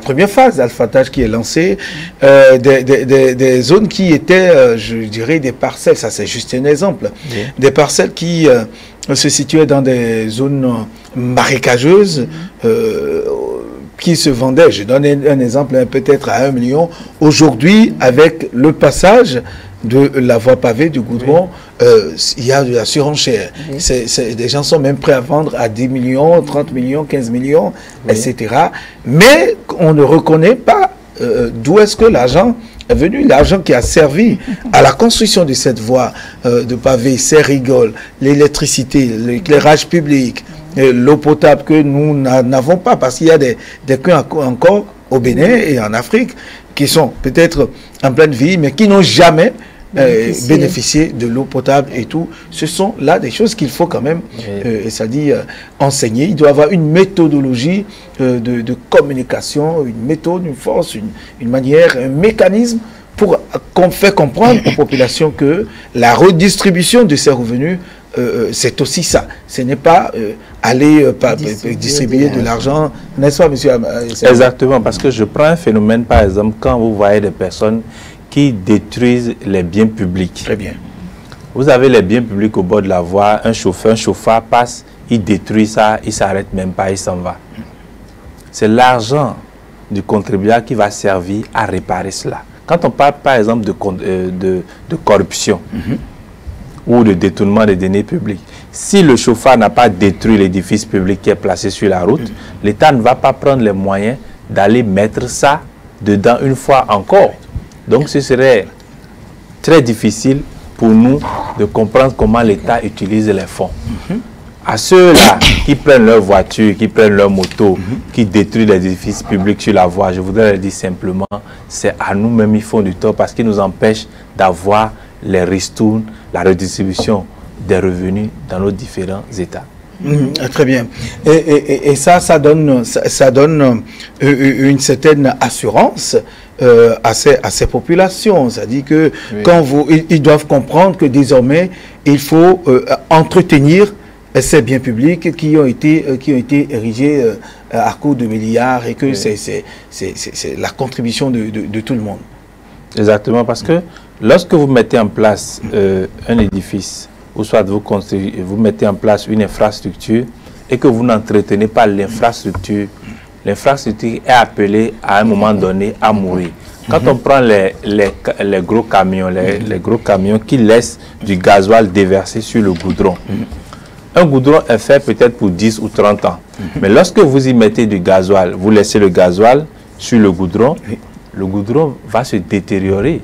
première phase d'Alphatage qui est lancée, des zones qui étaient, je dirais, des parcelles, ça c'est juste un exemple, des parcelles qui se situaient dans des zones marécageuses, qui se vendaient, je donne un exemple, peut-être à 1 million. Aujourd'hui, avec le passage de la voie pavée, du goudron, il y a de la surenchère. Des gens sont même prêts à vendre à 10 millions, 30 millions, 15 millions, etc. Mais on ne reconnaît pas d'où est-ce que l'argent est venu. L'argent qui a servi à la construction de cette voie de pavé, ces rigoles, l'électricité, l'éclairage public, l'eau potable que nous n'avons pas, parce qu'il y a des coins encore au Bénin et en Afrique qui sont peut-être en pleine vie, mais qui n'ont jamais bénéficié de l'eau potable et tout. Ce sont là des choses qu'il faut quand même, et ça dit, enseigner. Il doit y avoir une méthodologie de communication, une méthode, une force, une manière, un mécanisme pour qu'on fait comprendre aux populations que la redistribution de ces revenus, c'est aussi ça. Ce n'est pas aller distribuer de l'argent, n'est-ce pas, monsieur? Exactement, parce que je prends un phénomène, par exemple, quand vous voyez des personnes qui détruisent les biens publics. Très bien. Vous avez les biens publics au bord de la voie, un chauffeur passe, il détruit ça, il ne s'arrête même pas, il s'en va. C'est l'argent du contribuable qui va servir à réparer cela. Quand on parle, par exemple, de corruption, ou de détournement des deniers publics. Si le chauffeur n'a pas détruit l'édifice public qui est placé sur la route, l'État ne va pas prendre les moyens d'aller mettre ça dedans une fois encore. Donc ce serait très difficile pour nous de comprendre comment l'État utilise les fonds. À ceux-là qui prennent leur voiture, qui prennent leur moto, qui détruisent les édifices publics sur la voie, je voudrais le dire simplement, c'est à nous-mêmes ils font du tort parce qu'ils nous empêchent d'avoir les ristournes, la redistribution des revenus dans nos différents États. Très bien. Et ça donne une certaine assurance à ces populations. C'est-à-dire que ils doivent comprendre que désormais, il faut entretenir ces biens publics qui ont été érigés à coût de milliards et que c'est la contribution de tout le monde. Exactement, parce que lorsque vous mettez en place un édifice, ou soit vous mettez en place une infrastructure et que vous n'entretenez pas l'infrastructure, l'infrastructure est appelée à un moment donné à mourir. Quand on prend les gros camions, les gros camions qui laissent du gasoil déversé sur le goudron, un goudron est fait peut-être pour 10 ou 30 ans. Mais lorsque vous y mettez du gasoil, vous laissez le gasoil sur le goudron va se détériorer.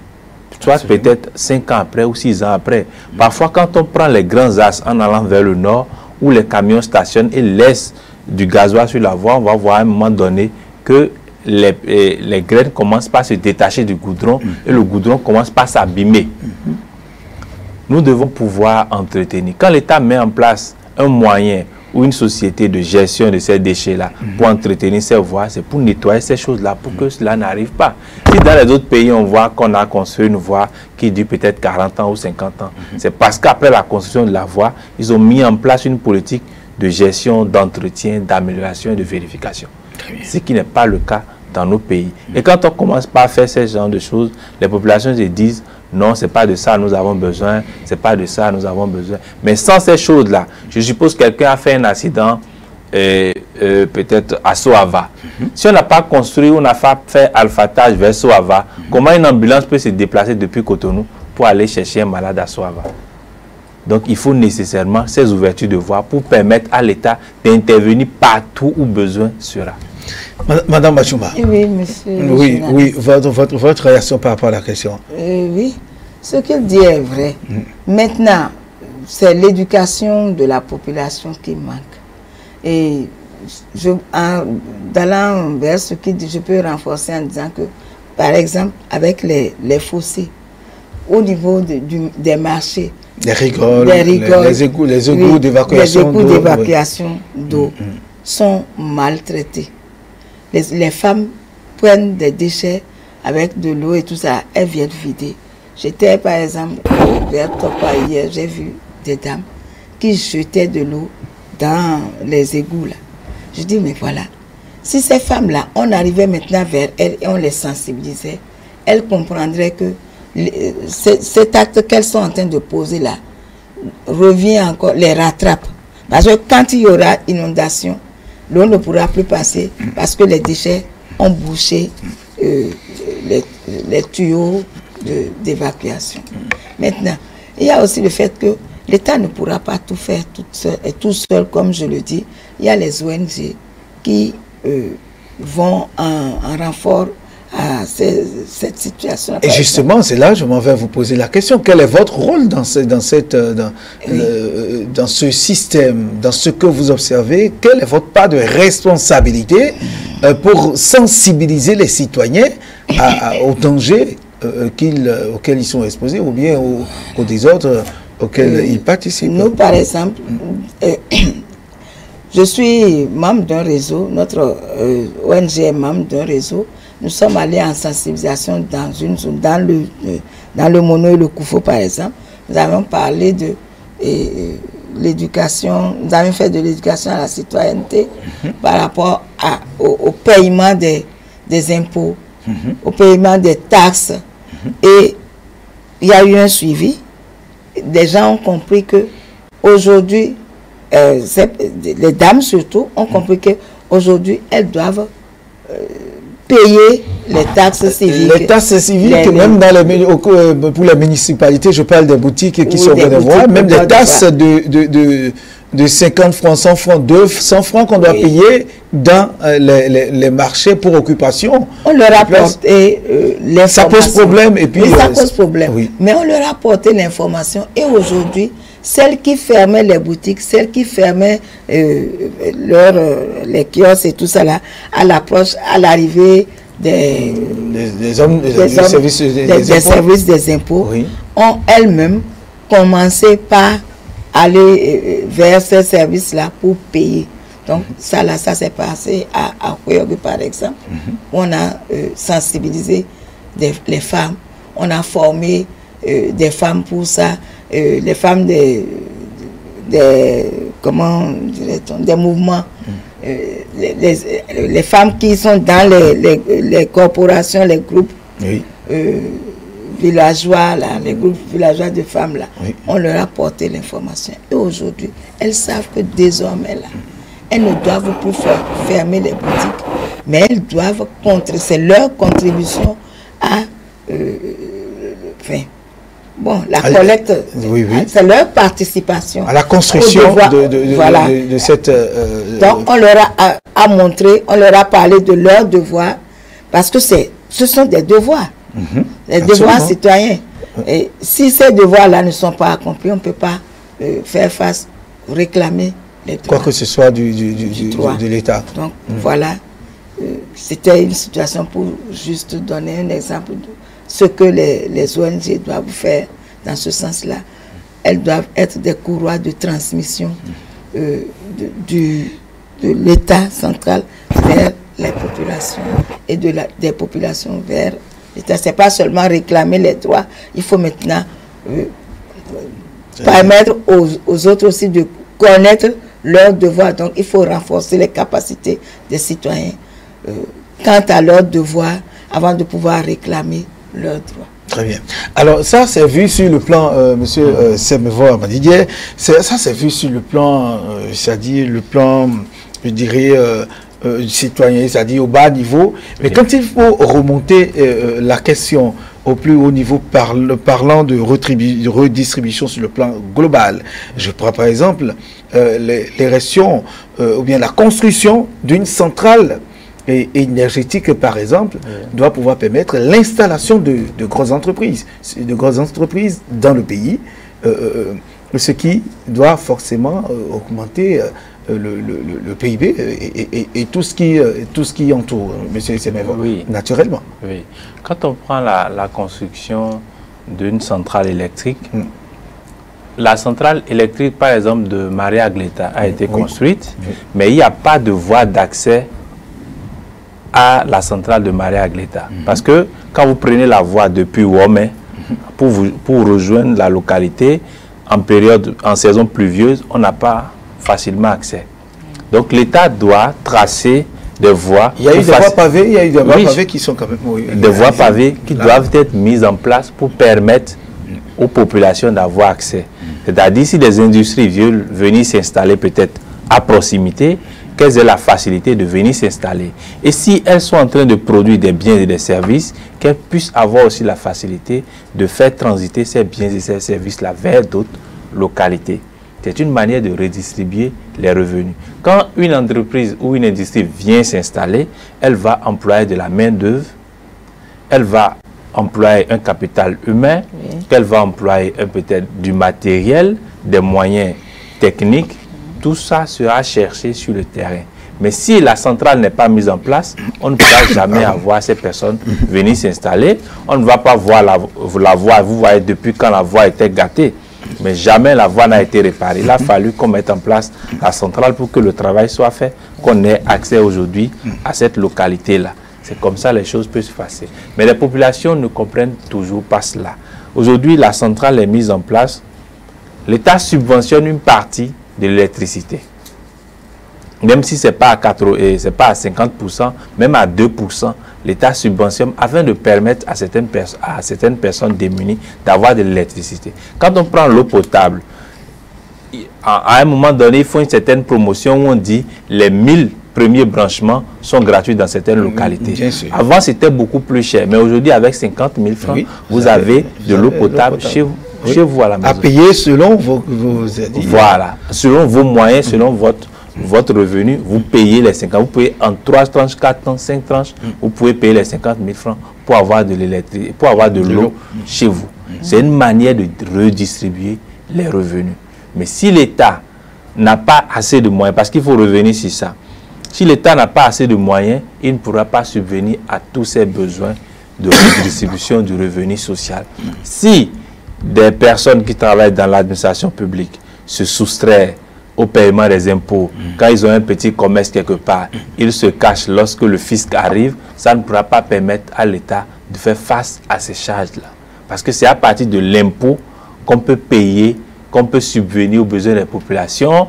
Soit peut-être 5 ans après ou 6 ans après. Parfois, quand on prend les grands axes en allant vers le nord, où les camions stationnent et laissent du gasoil sur la voie, on va voir à un moment donné que les graines commencent par se détacher du goudron et le goudron commence par s'abîmer. Nous devons pouvoir entretenir. Quand l'État met en place un moyen ou une société de gestion de ces déchets-là pour entretenir ces voies, c'est pour nettoyer ces choses-là, pour que cela n'arrive pas. Si dans les autres pays, on voit qu'on a construit une voie qui dure peut-être 40 ans ou 50 ans, c'est parce qu'après la construction de la voie, ils ont mis en place une politique de gestion, d'entretien, d'amélioration et de vérification. Ce qui n'est pas le cas dans nos pays. Et quand on commence par faire ce genre de choses, les populations se disent non, ce n'est pas de ça nous avons besoin, ce n'est pas de ça nous avons besoin. Mais sans ces choses-là, je suppose que quelqu'un a fait un accident peut-être à Soava. Si on n'a pas construit, on n'a pas fait alphatage vers Soava, comment une ambulance peut se déplacer depuis Cotonou pour aller chercher un malade à Soava? Donc, il faut nécessairement ces ouvertures de voies pour permettre à l'État d'intervenir partout où besoin sera. Madame Bachouma. Oui, monsieur. Oui, votre réaction par rapport à la question. Oui, ce qu'il dit est vrai. Maintenant, c'est l'éducation de la population qui manque. Et dans vers ce qu'il dit, je peux renforcer en disant que, par exemple, avec les fossés, au niveau des marchés, les rigoles, les égouts d'évacuation d'eau sont maltraités. Les femmes prennent des déchets avec de l'eau et tout ça, elles viennent vider. J'étais par exemple vers Topa hier, j'ai vu des dames qui jetaient de l'eau dans les égouts là. Je dis mais voilà, si ces femmes-là, on arrivait maintenant vers elles et on les sensibilisait, elles comprendraient que cet acte qu'elles sont en train de poser là revient encore, les rattrape. Parce que quand il y aura inondation, l'eau ne pourra plus passer parce que les déchets ont bouché les tuyaux d'évacuation. Maintenant, il y a aussi le fait que l'État ne pourra pas tout faire tout seul, comme je le dis. Il y a les ONG qui vont en renfort à cette situation. Et justement, c'est là que je m'en vais vous poser la question. Quel est votre rôle dans ce système, dans ce que vous observez? Quelle est votre part de responsabilité pour sensibiliser les citoyens aux dangers auxquels ils sont exposés ou bien aux désordres auxquels ils participent? Nous, par exemple, je suis membre d'un réseau, notre ONG est membre d'un réseau. Nous sommes allés en sensibilisation dans une zone, dans le Mono et le Koufo par exemple. Nous avons parlé de l'éducation, nous avons fait de l'éducation à la citoyenneté par rapport au paiement des impôts, au paiement des taxes. Et il y a eu un suivi. Des gens ont compris que aujourd'hui, les dames surtout ont compris que aujourd'hui elles doivent payer les taxes civiques. Les taxes civiques, même pour les municipalités, je parle des boutiques qui sont bénévoles, même des taxes de 50 francs, 100 francs, 200 francs qu'on doit payer dans les marchés pour occupation. On leur a apporté l'information. Ça pose problème. Et puis, ça pose problème. Oui. Mais on leur a apporté l'information. Et aujourd'hui, celles qui fermaient les boutiques, celles qui fermaient les kiosques et tout ça là, à l'approche, à l'arrivée des services des impôts, oui, ont elles-mêmes commencé par aller vers ces services-là pour payer. Donc ça là, ça s'est passé à Kouyogu par exemple. On a sensibilisé les femmes, on a formé des femmes pour ça. Les femmes comment dirait-on, des mouvements, les femmes qui sont dans les corporations, les groupes villageois, là, les groupes villageois de femmes, là, on leur a porté l'information. Et aujourd'hui, elles savent que désormais, là, elles ne doivent plus fermer les boutiques, mais elles doivent c'est leur contribution à bon, la collecte, c'est leur participation à la construction de cette... Donc, on leur a montré, on leur a parlé de leurs devoirs, parce que ce sont des devoirs, des devoirs citoyens. Et si ces devoirs-là ne sont pas accomplis, on ne peut pas faire face, réclamer les droits. Quoi que ce soit de l'État. Donc, voilà, c'était une situation pour juste donner un exemple de ce que les ONG doivent faire dans ce sens-là. Elles doivent être des courroies de transmission de l'État central vers les populations et des populations vers l'État. Ce n'est pas seulement réclamer les droits, il faut maintenant permettre aux autres aussi de connaître leurs devoirs. Donc il faut renforcer les capacités des citoyens quant à leurs devoirs avant de pouvoir réclamer leurs droits. Très bien. Alors ça c'est vu sur le plan, monsieur Semevo Amadidier, ça c'est vu sur le plan, c'est-à-dire le plan, je dirais, citoyen, c'est-à-dire au bas niveau. Mais quand il faut remonter la question au plus haut niveau, parlant de redistribution sur le plan global, je prends par exemple l'érection ou bien la construction d'une centrale énergétique, par exemple, doit pouvoir permettre l'installation de grosses entreprises dans le pays, ce qui doit forcément augmenter le PIB et tout ce qui entoure, mais c'est naturellement. Oui. Quand on prend la construction d'une centrale électrique, la centrale électrique, par exemple, de Maria Agleta a été construite, mais il n'y a pas de voie d'accès à la centrale de Maria Agleta. Parce que quand vous prenez la voie depuis Womé pour rejoindre la localité, en saison pluvieuse, on n'a pas facilement accès. Donc l'État doit tracer des voies. Il y a eu des voies pavées, il y a eu des voies pavées qui sont quand même... Des voies pavées qui doivent être mises en place pour permettre aux populations d'avoir accès. C'est-à-dire si des industries veulent venir s'installer peut-être à proximité, qu'elles aient la facilité de venir s'installer. Et si elles sont en train de produire des biens et des services, qu'elles puissent avoir aussi la facilité de faire transiter ces biens et ces services-là vers d'autres localités. C'est une manière de redistribuer les revenus. Quand une entreprise ou une industrie vient s'installer, elle va employer de la main-d'œuvre, elle va employer un capital humain, elle va employer peut-être du matériel, des moyens techniques. Tout ça sera cherché sur le terrain. Mais si la centrale n'est pas mise en place, on ne pourra jamais avoir ces personnes venir s'installer. On ne va pas voir la voie, vous voyez, depuis quand la voie était gâtée. Mais jamais la voie n'a été réparée. Il a fallu qu'on mette en place la centrale pour que le travail soit fait, qu'on ait accès aujourd'hui à cette localité-là. C'est comme ça que les choses peuvent se passer. Mais les populations ne comprennent toujours pas cela. Aujourd'hui, la centrale est mise en place. L'État subventionne une partie de l'électricité. Même si ce n'est pas, pas à 50%, même à 2%, l'État subventionne afin de permettre à certaines personnes démunies d'avoir de l'électricité. Quand on prend l'eau potable, à un moment donné, il faut une certaine promotion où on dit les 1000 premiers branchements sont gratuits dans certaines localités. Avant, c'était beaucoup plus cher, mais aujourd'hui, avec 50 000 francs, vous avez de l'eau potable chez vous. Chez vous à la maison. À payer selon vos voilà, selon vos moyens, selon votre revenu, vous payez les 50. Vous payez en 3 tranches, 4 tranches, 5 tranches, vous pouvez payer les 50 000 francs pour avoir de l'électricité, pour avoir de l'eau chez vous. C'est une manière de redistribuer les revenus. Mais si l'État n'a pas assez de moyens, parce qu'il faut revenir sur ça, si l'État n'a pas assez de moyens, il ne pourra pas subvenir à tous ses besoins de redistribution du revenu social. Si des personnes qui travaillent dans l'administration publique se soustraient au paiement des impôts, quand ils ont un petit commerce quelque part, ils se cachent lorsque le fisc arrive, ça ne pourra pas permettre à l'État de faire face à ces charges-là. Parce que c'est à partir de l'impôt qu'on peut payer, qu'on peut subvenir aux besoins des populations,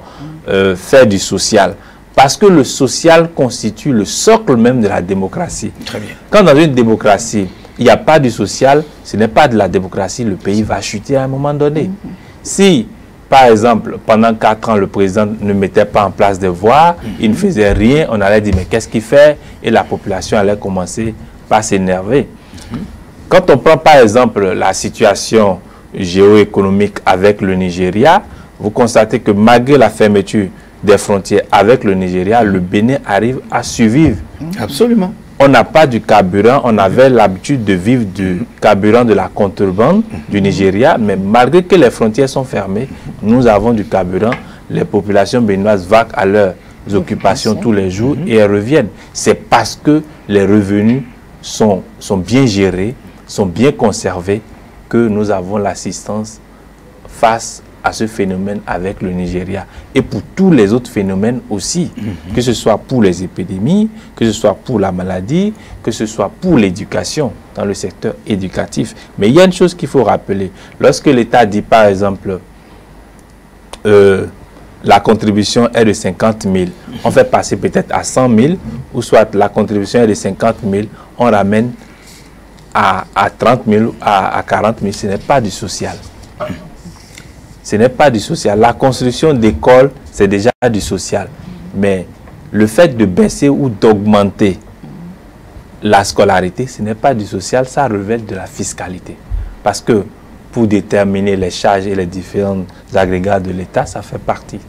faire du social. Parce que le social constitue le socle même de la démocratie. Très bien. Quand dans une démocratie, il n'y a pas du social, ce n'est pas de la démocratie, le pays va chuter à un moment donné. Si, par exemple, pendant 4 ans, le président ne mettait pas en place des voies, il ne faisait rien, on allait dire, mais qu'est-ce qu'il fait? Et la population allait commencer par s'énerver. Quand on prend, par exemple, la situation géoéconomique avec le Nigeria, vous constatez que malgré la fermeture des frontières avec le Nigeria, le Bénin arrive à survivre. Absolument. On n'a pas du carburant, on avait l'habitude de vivre du carburant de la contrebande du Nigeria, mais malgré que les frontières sont fermées, nous avons du carburant. Les populations béninoises vaquent à leurs occupations tous les jours et elles reviennent. C'est parce que les revenus sont bien gérés, sont bien conservés, que nous avons l'assistance face à ce phénomène avec le Nigeria. Et pour tous les autres phénomènes aussi, que ce soit pour les épidémies, que ce soit pour la maladie, que ce soit pour l'éducation, dans le secteur éducatif. Mais il y a une chose qu'il faut rappeler. Lorsque l'État dit, par exemple, la contribution est de 50 000, on fait passer peut-être à 100 000, ou soit la contribution est de 50 000, on ramène à 30 000, à 40 000, ce n'est pas du social. Ce n'est pas du social. La construction d'écoles, c'est déjà du social. Mais le fait de baisser ou d'augmenter la scolarité, ce n'est pas du social, ça relève de la fiscalité. Parce que pour déterminer les charges et les différents agrégats de l'État, ça fait partie.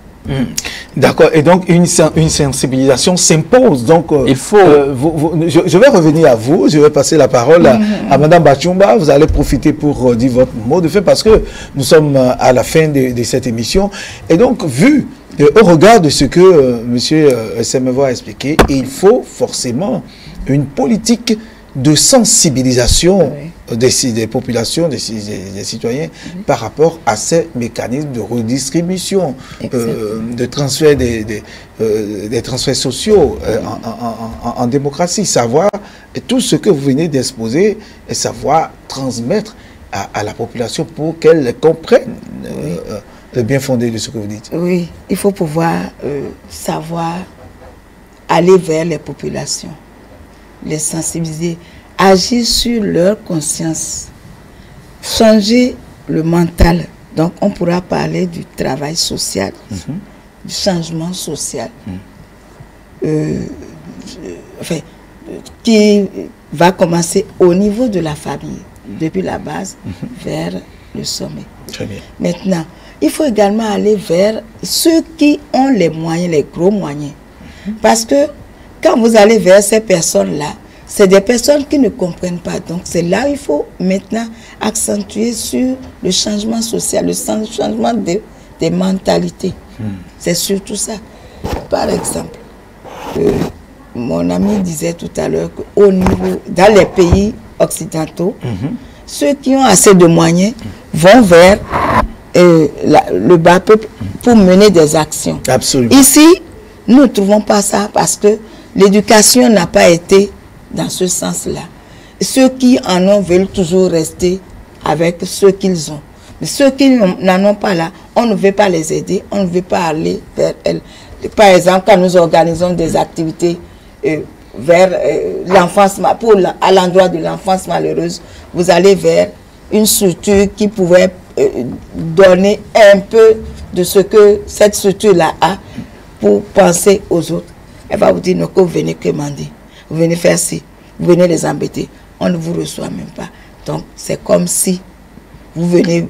D'accord, et donc une sensibilisation s'impose. Donc, il faut... je vais revenir à vous, je vais passer la parole à Mme Bachumba. Vous allez profiter pour dire votre mot de fait parce que nous sommes à la fin de cette émission. Et donc, vu au regard de ce que M. Semevo a expliqué, il faut forcément une politique de sensibilisation des populations, des citoyens par rapport à ces mécanismes de redistribution, de transfert des transferts sociaux en démocratie, savoir tout ce que vous venez d'exposer et savoir transmettre à la population pour qu'elle comprenne le bien fondé de ce que vous dites. Oui, il faut pouvoir savoir aller vers les populations, les sensibiliser, agir sur leur conscience, changer le mental. Donc, on pourra parler du travail social, du changement social, qui va commencer au niveau de la famille, depuis la base vers le sommet. Très bien. Maintenant, il faut également aller vers ceux qui ont les moyens, les gros moyens. Parce que quand vous allez vers ces personnes-là, c'est des personnes qui ne comprennent pas. Donc, c'est là où il faut maintenant accentuer sur le changement social, le changement des mentalités. C'est surtout ça. Par exemple, mon ami disait tout à l'heure qu'au niveau, dans les pays occidentaux, ceux qui ont assez de moyens vont vers le bas peuple pour mener des actions. Absolument. Ici, nous ne trouvons pas ça parce que l'éducation n'a pas été dans ce sens-là. Ceux qui en ont veulent toujours rester avec ceux qu'ils ont. Mais ceux qui n'en ont pas là, on ne veut pas les aider, on ne veut pas aller vers elles. Par exemple, quand nous organisons des activités vers l'enfance, à l'endroit de l'enfance malheureuse, vous allez vers une structure qui pouvait donner un peu de ce que cette structure-là a pour penser aux autres. Elle va vous dire, non, que vous venez commander. Vous venez faire ci, vous venez les embêter, on ne vous reçoit même pas. Donc, c'est comme si vous venez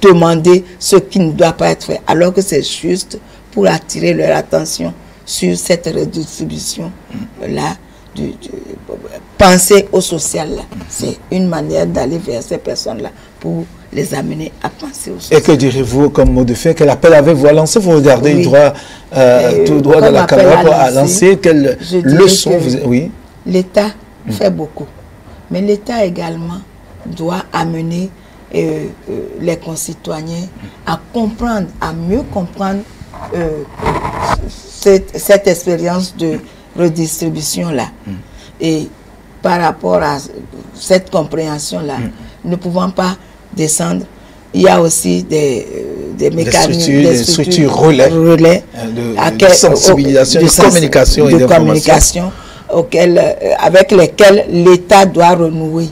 demander ce qui ne doit pas être fait, alors que c'est juste pour attirer leur attention sur cette redistribution-là, penser au social-là. C'est une manière d'aller vers ces personnes-là pour les amener à penser au social. Et que direz-vous comme mot de fin? Quel appel avez-vous à lancer? Vous regardez tout droit dans la caméra à lancer. Quelle leçon vous... Oui. L'État fait beaucoup, mais l'État également doit amener les concitoyens à comprendre, à mieux comprendre cette expérience de redistribution-là. Et par rapport à cette compréhension-là, ne pouvant pas descendre, il y a aussi des mécanismes, des structures relais de sensibilisation, de communication avec lesquelles l'État doit renouer.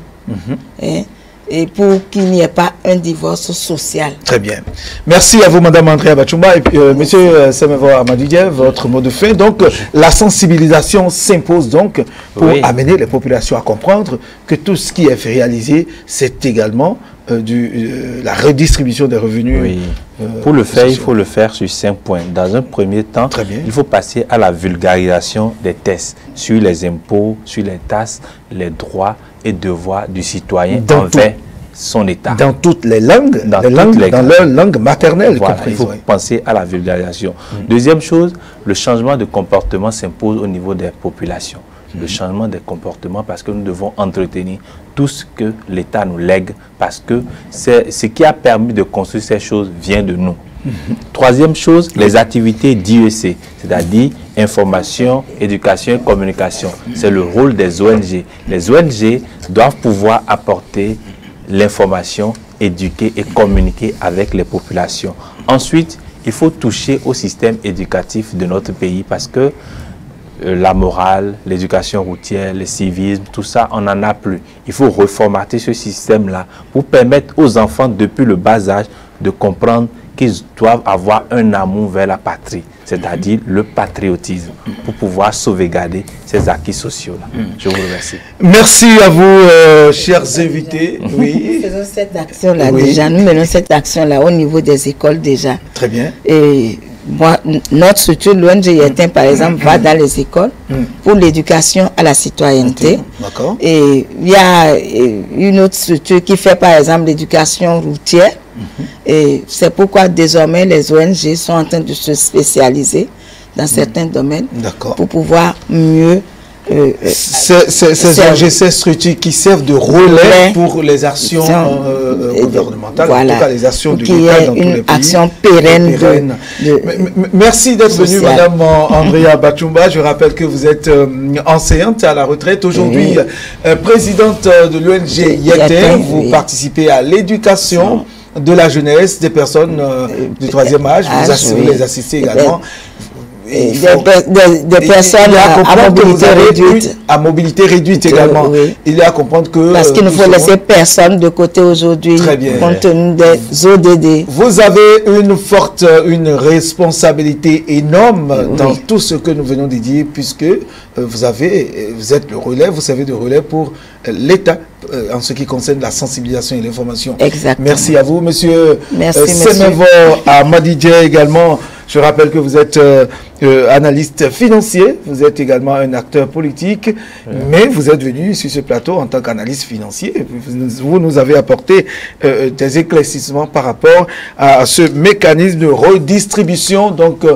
Et pour qu'il n'y ait pas un divorce social. Très bien. Merci à vous, Mme Andrea Bachumba. Et puis, M. Semevo Amadoudia, votre mot de fin. Donc, la sensibilisation s'impose donc pour amener les populations à comprendre que tout ce qui est réalisé, c'est également la redistribution des revenus. Pour le faire, il faut le faire sur 5 points. Dans un premier temps, il faut passer à la vulgarisation des textes sur les impôts, sur les taxes, les droits et devoirs du citoyen envers son État. Dans toutes les langues, dans leur langue maternelle. Voilà, il faut penser à la vulgarisation. Deuxième chose, le changement de comportement s'impose au niveau des populations. Le changement des comportements parce que nous devons entretenir tout ce que l'État nous lègue parce que ce qui a permis de construire ces choses vient de nous. Troisième chose, les activités d'IEC, c'est-à-dire information, éducation et communication. C'est le rôle des ONG. Les ONG doivent pouvoir apporter l'information, éduquer et communiquer avec les populations. Ensuite, il faut toucher au système éducatif de notre pays parce que la morale, l'éducation routière, le civisme, tout ça, on n'en a plus. Il faut reformater ce système-là pour permettre aux enfants, depuis le bas âge, de comprendre qu'ils doivent avoir un amour vers la patrie. c'est-à-dire le patriotisme, pour pouvoir sauvegarder ces acquis sociaux-là. Je vous remercie. Merci à vous, chers invités. Oui. Nous faisons cette action-là déjà. Nous menons cette action-là au niveau des écoles déjà. Très bien. Et moi, notre structure, l'ONG Yetin, par exemple, va dans les écoles pour l'éducation à la citoyenneté. D'accord. Et il y a une autre structure qui fait, par exemple, l'éducation routière. Et c'est pourquoi désormais les ONG sont en train de se dans certains domaines pour pouvoir mieux ces ONG, ces structures qui servent de relais pour les actions gouvernementales, en tout cas les actions de l'État dans tous les pays. Action pérenne. Merci d'être venue, Madame Andrea Bachumba. Je rappelle que vous êtes enseignante à la retraite, aujourd'hui présidente de l'ONG Yetin. Vous participez à l'éducation de la jeunesse, des personnes du troisième âge. Vous les assistez également. Des personnes à mobilité réduite. À mobilité réduite également. Il y a à comprendre que... Parce qu'il ne faut laisser personne de côté aujourd'hui, compte tenu des ODD. Vous avez une responsabilité énorme dans tout ce que nous venons de dire, puisque vous êtes le relais, vous servez de relais pour l'État en ce qui concerne la sensibilisation et l'information. Exactement. Merci à vous, monsieur Semevo Amadidje également. Je rappelle que vous êtes analyste financier, vous êtes également un acteur politique, mais vous êtes venu sur ce plateau en tant qu'analyste financier. Vous nous avez apporté des éclaircissements par rapport à ce mécanisme de redistribution donc,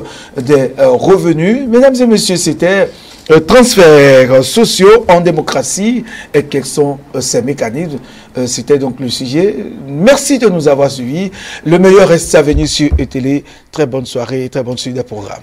des revenus. Mesdames et messieurs, c'était transferts sociaux en démocratie et quels sont ces mécanismes. C'était donc le sujet. Merci de nous avoir suivis. Le meilleur reste à venir sur ETélé. Très bonne soirée et très bonne suite des programmes.